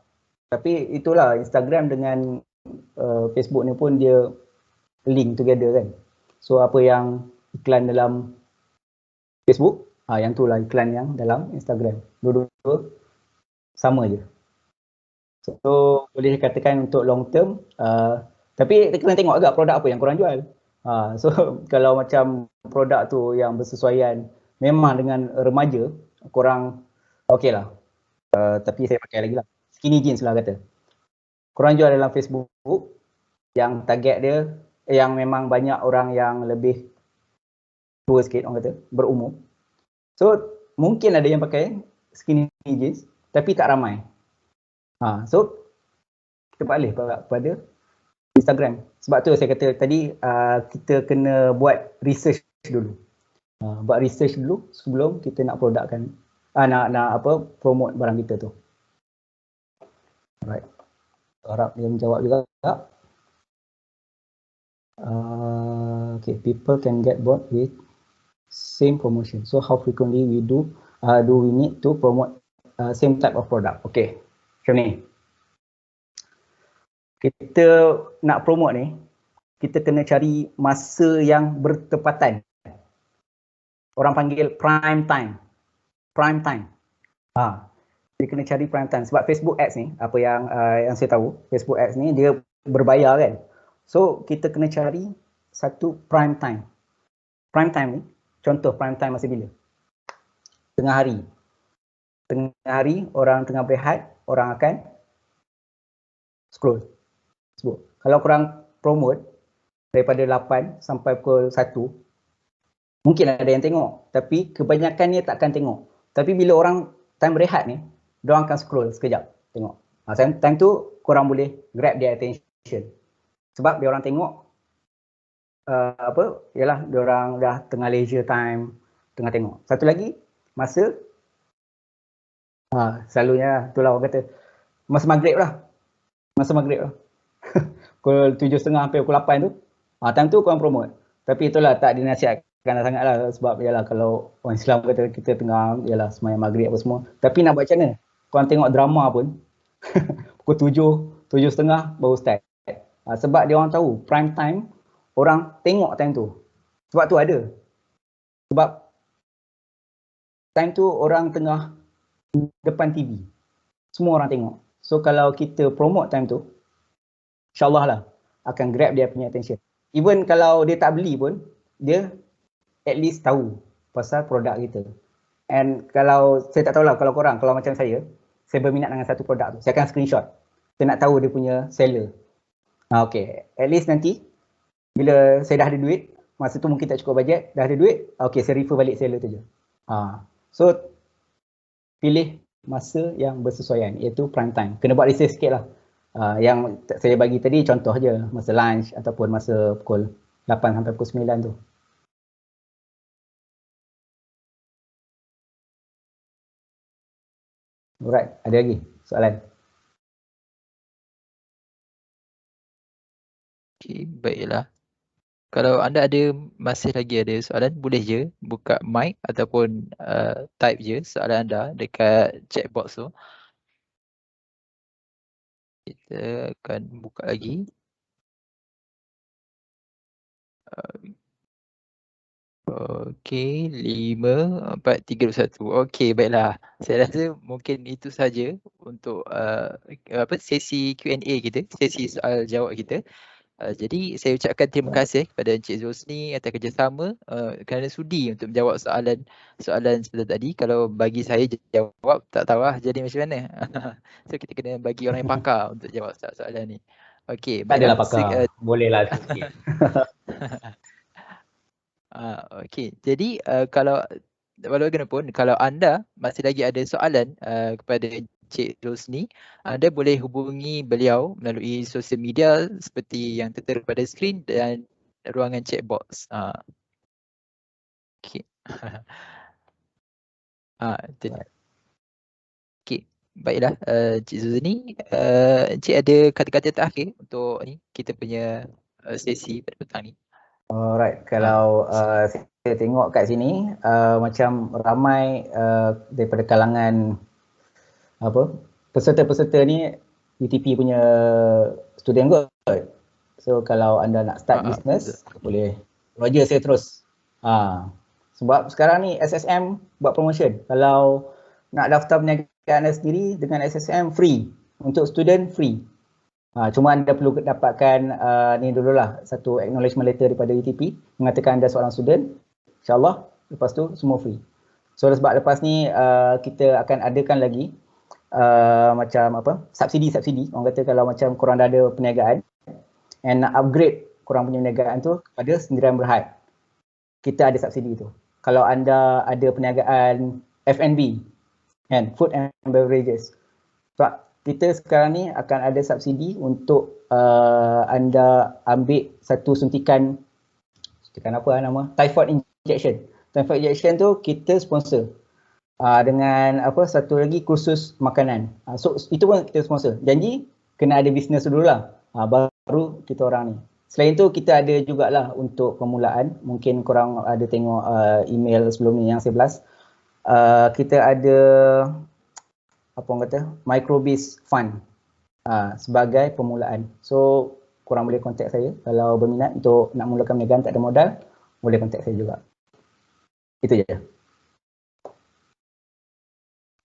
tapi itulah Instagram dengan Facebook ni pun dia link together kan. So apa yang iklan dalam Facebook, yang tu lah iklan yang dalam Instagram. Dua-dua sama je. So boleh dikatakan untuk long term, tapi kita kena tengok agak produk apa yang korang jual. So kalau macam produk tu yang bersesuaian memang dengan remaja, korang okey lah. Tapi saya pakai lagi lah. Skinny jeans lah kata. Korang jual dalam Facebook yang target dia yang memang banyak orang yang lebih tua sikit orang kata, berumur. So mungkin ada yang pakai skinny jeans tapi tak ramai. So kita balik pada Instagram. Sebab tu saya kata tadi kita kena buat research dulu. Buat research dulu sebelum kita nak produkkan nak promote barang kita tu. Alright. Harap dia menjawab juga. Okay, people can get bored with same promotion. So how frequently do we need to promote same type of product? Okay, macam ni. Kita nak promote ni, kita kena cari masa yang bertepatan. Orang panggil prime time. Prime time. Dia kena cari prime time. Sebab Facebook Ads ni, apa yang saya tahu, Facebook Ads ni dia berbayar kan. So kita kena cari satu prime time. Prime time ni, contoh prime time masa bila? Tengah hari. Tengah hari, orang tengah berehat, orang akan scroll. Kalau korang promote daripada 8 sampai pukul 1, mungkin ada yang tengok. Tapi kebanyakannya takkan tengok. Tapi bila orang time berehat ni, diorang akan scroll sekejap. Tengok. Time tu korang boleh grab their attention. Sebab dia orang tengok ialah dia orang dah tengah leisure time, tengah tengok. Satu lagi, masa selalunya itulah orang kata masa maghrib lah. Masa maghrib lah. Pukul 7.30 sampai pukul 8 tu. Time tu korang promote. Tapi itulah tak dinasihatkan sangat lah. Sebab ialah kalau orang Islam kata kita tengah ialah semayang maghrib apa semua. Tapi nak buat macam mana? Korang tengok drama pun pukul 7.30 baru start. Sebab dia orang tahu prime time orang tengok time tu. Sebab tu ada. Sebab time tu orang tengah depan TV. Semua orang tengok. So kalau kita promote time tu, insyaAllah lah akan grab dia punya attention. Even kalau dia tak beli pun, dia at least tahu pasal produk kita. And kalau, saya tak tahulah kalau korang, kalau macam saya berminat dengan satu produk tu, saya akan screenshot. Saya nak tahu dia punya seller. Okay, at least nanti bila saya dah ada duit, masa tu mungkin tak cukup bajet, dah ada duit, okay saya refer balik seller tu je. So, pilih masa yang bersesuaian, iaitu prime time. Kena buat research sikit lah. Yang saya bagi tadi contoh je, masa lunch ataupun masa pukul 8 sampai pukul 9 tu. Alright, ada lagi soalan? Okay, baiklah. Kalau anda masih lagi ada soalan, boleh je buka mic ataupun type je soalan anda dekat chat box tu. Kita akan buka lagi. Okey, 5, 4, 3, 1. Okey, baiklah. Saya rasa mungkin itu saja untuk sesi Q&A kita, sesi soal jawab kita. Jadi saya ucapkan terima kasih kepada Encik Zosni atas kerjasama kerana sudi untuk menjawab soalan sebentar tadi. Kalau bagi saya jawab tak tahu lah jadi macam mana. So kita kena bagi orang yang pakar untuk jawab soalan ni. Okey, Tak adalah baiklah. pakar. Bolehlah sikit. Okey. Jadi kalau bagaimanapun kalau anda masih lagi ada soalan kepada Encik Rosni, anda boleh hubungi beliau melalui sosial media seperti yang tertera pada skrin dan ruangan chat box. Okey. Okey. Baiklah Encik Rosni, Encik ada kata-kata terakhir untuk ni kita punya sesi pada petang ni. Alright, kalau saya tengok kat sini macam ramai daripada kalangan peserta-peserta ni UTP punya student kot. So kalau anda nak start business boleh roger saya terus. Sebab sekarang ni SSM buat promotion. Kalau nak daftar perniagaan anda sendiri dengan SSM free. Untuk student free. Cuma anda perlu dapatkan ni dululah satu acknowledgement letter daripada UTP mengatakan anda seorang student. InsyaAllah lepas tu semua free. So sebab lepas ni kita akan adakan lagi macam subsidi. Orang kata kalau macam korang dah ada perniagaan and nak upgrade korang punya perniagaan tu kepada sendirian berhad, kita ada subsidi tu. Kalau anda ada perniagaan F&B and food and beverages, sebab kita sekarang ni akan ada subsidi untuk anda ambil satu suntikan apa nama? Typhoid injection. Typhoid injection tu kita sponsor. Dengan satu lagi kursus makanan. So itu pun kita sponsor. Janji kena ada bisnes dululah. Baru kita orang ni. Selain tu kita ada jugalah untuk permulaan. Mungkin korang ada tengok email sebelum ni yang 11. Kita ada microbiz fund sebagai permulaan. So korang boleh contact saya kalau berminat untuk nak mulakan perniagaan tak ada modal, boleh contact saya juga. Itu je.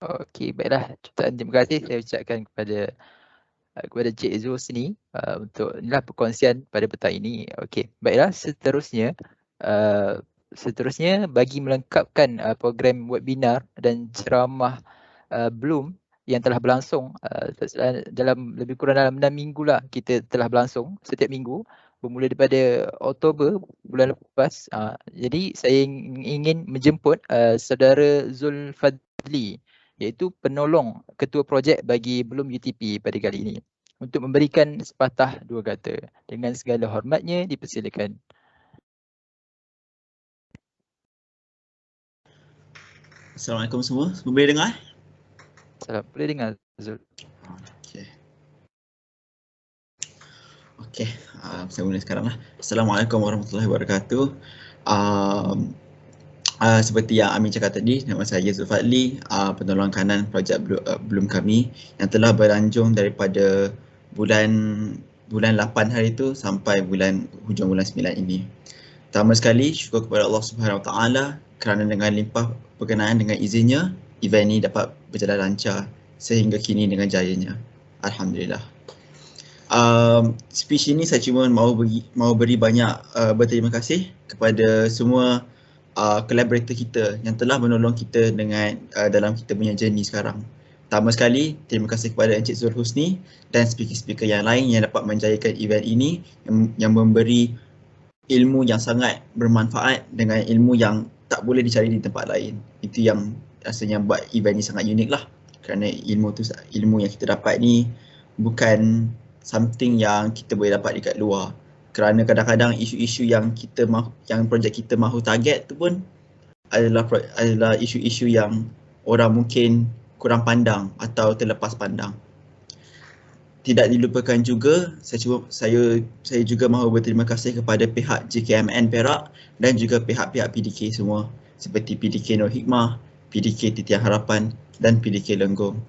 Okey, baiklah. Terima kasih saya ucapkan kepada Cik Zosni untuk inilah perkongsian pada petang ini. Okey, baiklah. Seterusnya bagi melengkapkan program webinar dan ceramah Bloom yang telah berlangsung dalam lebih kurang dalam 6 minggu lah kita telah berlangsung setiap minggu bermula daripada Oktober bulan lepas. Jadi saya ingin menjemput saudara Zulfadli iaitu penolong ketua projek bagi Bloom UTP pada kali ini untuk memberikan sepatah dua kata. Dengan segala hormatnya dipersilakan. Assalamualaikum semua. Boleh dengar? Boleh dengar Zul. Okey. Saya mula sekarang lah. Assalamualaikum warahmatullahi wabarakatuh. Seperti yang Amin cakap tadi, nama saya Zulfadli, penolong kanan projek Bloom kami yang telah berlanjung daripada bulan 8 hari itu sampai hujung bulan 9 ini. Pertama sekali, syukur kepada Allah Subhanahu Wa Taala kerana dengan limpah berkenaan dengan izinnya, event ini dapat berjalan lancar sehingga kini dengan jayanya. Alhamdulillah. Speech ini saya cuma mahu beri banyak berterima kasih kepada semua collaborator kita yang telah menolong kita dengan dalam kita punya journey sekarang. Pertama sekali, terima kasih kepada Encik Zul Husni dan speaker-speaker yang lain yang dapat menjayakan event ini yang memberi ilmu yang sangat bermanfaat dengan ilmu yang tak boleh dicari di tempat lain. Itu yang rasanya buat event ni sangat unik lah. Kerana ilmu yang kita dapat ni bukan something yang kita boleh dapat dekat luar. Kerana kadang-kadang isu-isu yang projek kita mahu target tu pun adalah isu-isu yang orang mungkin kurang pandang atau terlepas pandang. Tidak dilupakan juga, saya juga mahu berterima kasih kepada pihak JKMN Perak dan juga pihak-pihak PDK semua seperti PDK Nur Hikmah, PDK Titian Harapan dan PDK Lenggong.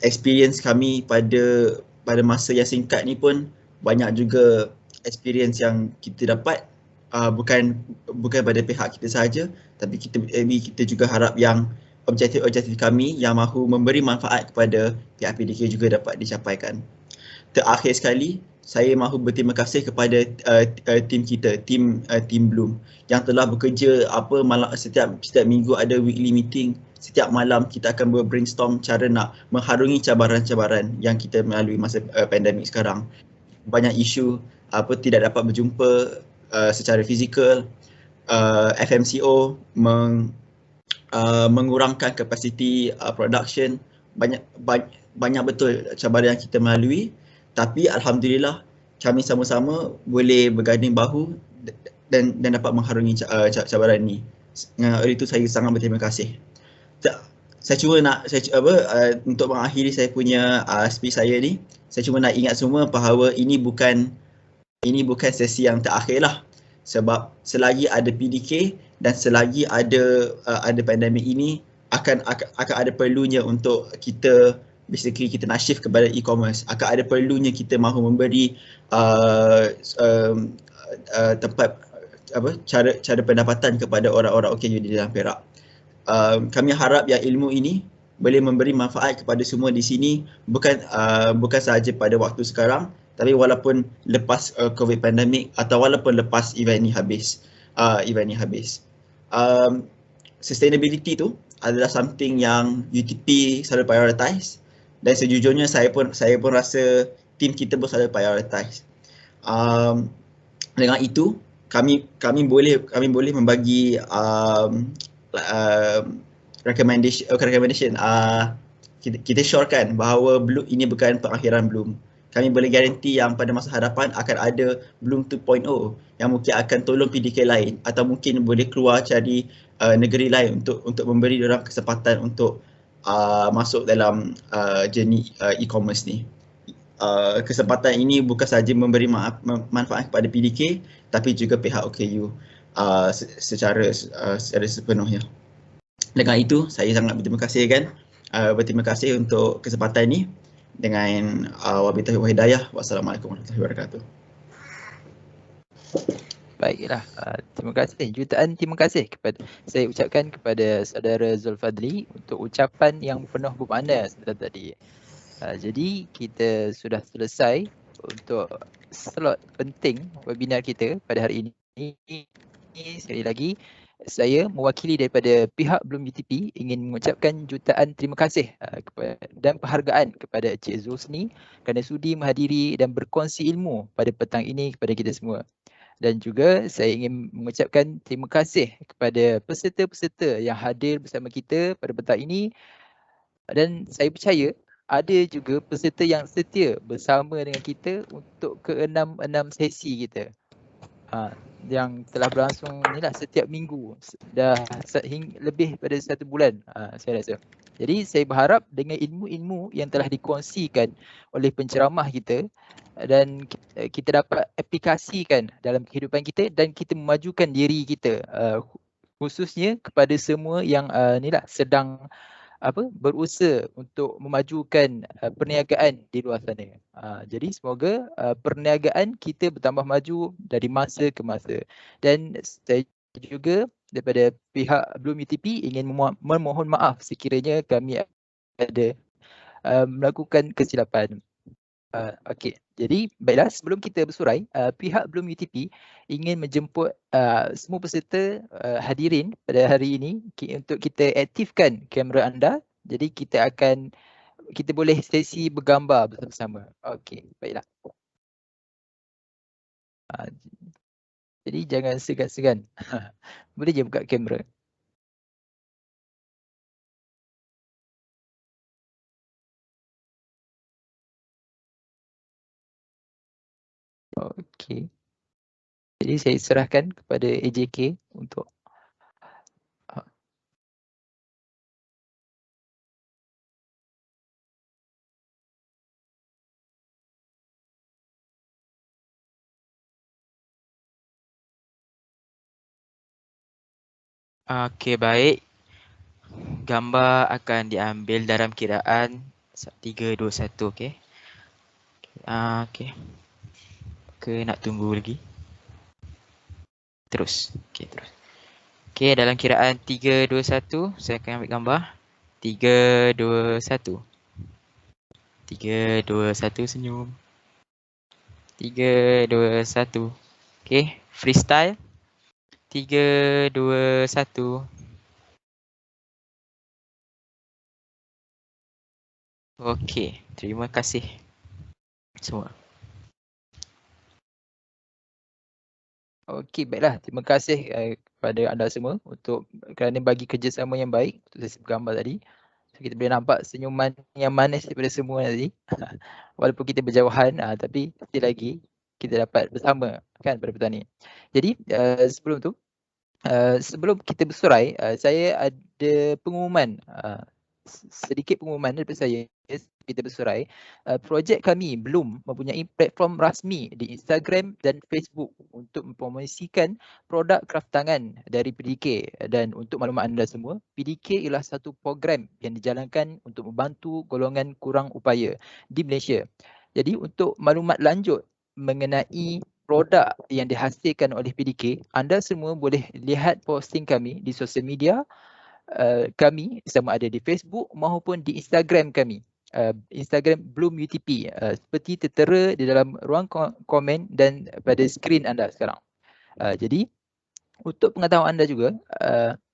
Experience kami pada masa yang singkat ni pun banyak juga experience yang kita dapat bukan pada pihak kita sahaja, tapi kita juga harap yang objektif-objektif kami yang mahu memberi manfaat kepada pihak PDK juga dapat dicapaikan. Terakhir sekali, saya mahu berterima kasih kepada tim kita, tim Bloom yang telah bekerja setiap minggu ada weekly meeting. Setiap malam kita akan brainstorm cara nak mengharungi cabaran-cabaran yang kita melalui masa pandemik sekarang. Banyak isu tidak dapat berjumpa secara fizikal, FMCO mengurangkan kapasiti production, banyak betul cabaran yang kita melalui, tapi alhamdulillah kami sama-sama boleh berganding bahu dan dapat mengharungi cabaran ini. Oleh itu saya sangat berterima kasih. Saya cuma nak untuk mengakhiri saya punya speech saya ni, saya cuma nak ingat semua bahawa ini bukan sesi yang terakhir lah. Sebab selagi ada PDK dan selagi ada pandemik ini akan ada perlunya untuk kita basically kita nak shift kepada e-commerce. Akan ada perlunya kita mahu memberi tempat cara pendapatan kepada orang-orang OKU di dalam Perak. Kami harap yang ilmu ini boleh memberi manfaat kepada semua di sini, bukan sahaja pada waktu sekarang, tapi walaupun lepas COVID pandemik atau walaupun lepas event ni habis. Sustainability tu adalah something yang UTP selalu prioritize, dan sejujurnya saya pun rasa tim kita pun selalu prioritize. Dengan itu kami boleh membagi recommendation. Kita syorkan bahawa Bloom ini bukan pengakhiran Bloom. Kami boleh garanti yang pada masa hadapan akan ada Bloom 2.0 yang mungkin akan tolong PDK lain atau mungkin boleh keluar cari negeri lain untuk memberi diorang kesempatan untuk masuk dalam journey e-commerce ni. Kesempatan ini bukan sahaja memberi manfaat kepada PDK tapi juga pihak OKU secara sepenuhnya. Dengan itu saya sangat berterima kasih untuk kesempatan ini. Dengan wabillahi taufiq wal hidayah. Wassalamualaikum warahmatullahi wabarakatuh. Baiklah, jutaan terima kasih saya ucapkan kepada saudara Zulfadli untuk ucapan yang penuh bermakna sebentar tadi. Jadi kita sudah selesai untuk slot penting webinar kita pada hari ini. Sekali lagi saya mewakili daripada pihak Bloom UTP ingin mengucapkan jutaan terima kasih dan penghargaan kepada Cik Zulsni kerana sudi menghadiri dan berkongsi ilmu pada petang ini kepada kita semua. Dan juga saya ingin mengucapkan terima kasih kepada peserta-peserta yang hadir bersama kita pada petang ini, dan saya percaya ada juga peserta yang setia bersama dengan kita untuk ke-6 sesi kita. Yang telah berlangsung inilah setiap minggu dah lebih pada 1 bulan saya rasa. Jadi saya berharap dengan ilmu-ilmu yang telah dikongsikan oleh penceramah kita dan kita dapat aplikasikan dalam kehidupan kita dan kita memajukan diri kita, khususnya kepada semua yang sedang berusaha untuk memajukan perniagaan di luar sana. Jadi semoga perniagaan kita bertambah maju dari masa ke masa. Dan saya juga daripada pihak Bloom UTP ingin memohon maaf sekiranya kami ada melakukan kesilapan. Okey, jadi baiklah, sebelum kita bersurai, pihak Bloom UTP ingin menjemput semua peserta hadirin pada hari ini untuk kita aktifkan kamera anda. Jadi kita boleh sesi bergambar bersama-sama. Okey, baiklah. Jadi jangan segan-segan. Boleh je buka kamera. Okey. Jadi saya serahkan kepada AJK untuk Okey, baik. Gambar akan diambil dalam kiraan 3, 2, 1, okey. Okey. Ke nak tunggu lagi? Terus. Okey, terus. Okey, dalam kiraan 3, 2, 1, saya akan ambil gambar. 3, 2, 1. 3, 2, 1, senyum. 3, 2, 1. Okey, freestyle. 3, 2, 1. Okey, terima kasih semua. Okey, baiklah. Terima kasih kepada anda semua untuk kerana bagi kerjasama yang baik untuk sesi bergambar tadi. So, kita boleh nampak senyuman yang manis daripada semua tadi. Walaupun kita berjauhan, tapi still lagi kita dapat bersama kan pada petang ni. Jadi sebelum tu, sebelum kita bersurai, saya ada pengumuman, sedikit pengumuman daripada saya. Kita bersurai, projek kami belum mempunyai platform rasmi di Instagram dan Facebook untuk mempromosikan produk kraftangan dari PDK. Dan untuk maklumat anda semua, PDK ialah satu program yang dijalankan untuk membantu golongan kurang upaya di Malaysia. Jadi untuk maklumat lanjut mengenai produk yang dihasilkan oleh PDK, anda semua boleh lihat posting kami di sosial media kami, sama ada di Facebook maupun di Instagram kami. Instagram Bloom UTP, seperti tertera di dalam ruang komen dan pada skrin anda sekarang. Jadi untuk pengetahuan anda juga,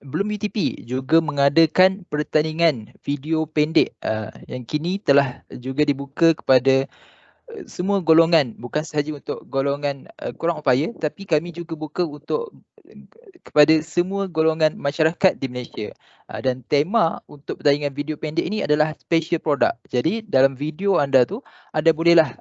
Bloom UTP juga mengadakan pertandingan video pendek yang kini telah juga dibuka kepada semua golongan, bukan sahaja untuk golongan kurang upaya, tapi kami juga buka untuk kepada semua golongan masyarakat di Malaysia. Dan tema untuk pertandingan video pendek ini adalah special product. Jadi dalam video anda tu, anda bolehlah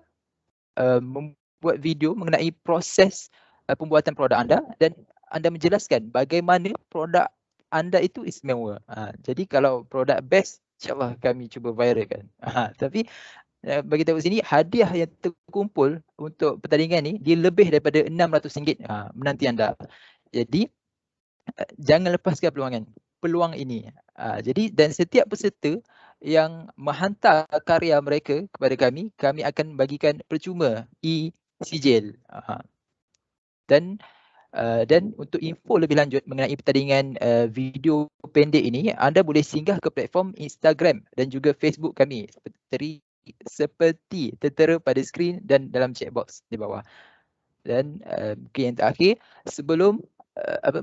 membuat video mengenai proses pembuatan produk anda dan anda menjelaskan bagaimana produk anda itu istimewa. Jadi kalau produk best, insyaAllah kami cuba viralkan. Tapi bagi tahu sini, hadiah yang terkumpul untuk pertandingan ni dia lebih daripada RM600 menanti anda. Jadi jangan lepaskan peluang ini. Jadi dan setiap peserta yang menghantar karya mereka kepada kami akan bagikan percuma e-sijil. Dan untuk info lebih lanjut mengenai pertandingan video pendek ini, anda boleh singgah ke platform Instagram dan juga Facebook kami seperti tertera pada skrin dan dalam chat box di bawah. Dan mungkin yang terakhir, sebelum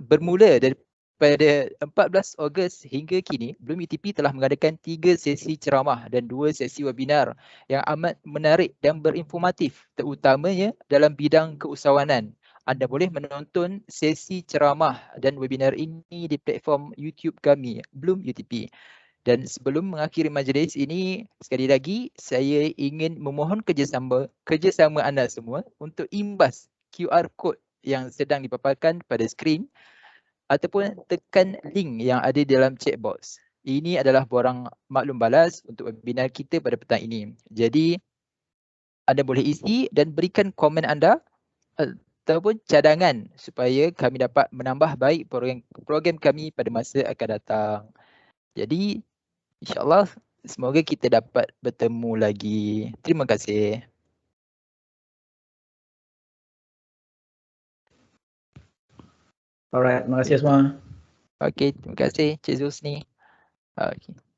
bermula daripada 14 Ogos hingga kini, Bloom UTP telah mengadakan 3 sesi ceramah dan 2 sesi webinar yang amat menarik dan berinformatif, terutamanya dalam bidang keusahawanan. Anda boleh menonton sesi ceramah dan webinar ini di platform YouTube kami, Bloom UTP. Dan sebelum mengakhiri majlis ini, sekali lagi saya ingin memohon kerjasama anda semua untuk imbas QR code yang sedang dipaparkan pada skrin ataupun tekan link yang ada dalam chat box. Ini adalah borang maklum balas untuk webinar kita pada petang ini. Jadi anda boleh isi dan berikan komen anda ataupun cadangan supaya kami dapat menambah baik program kami pada masa akan datang. Jadi InsyaAllah semoga kita dapat bertemu lagi. Terima kasih. Alright, terima kasih semua. Okey, terima kasih Cik Zusni. Okey.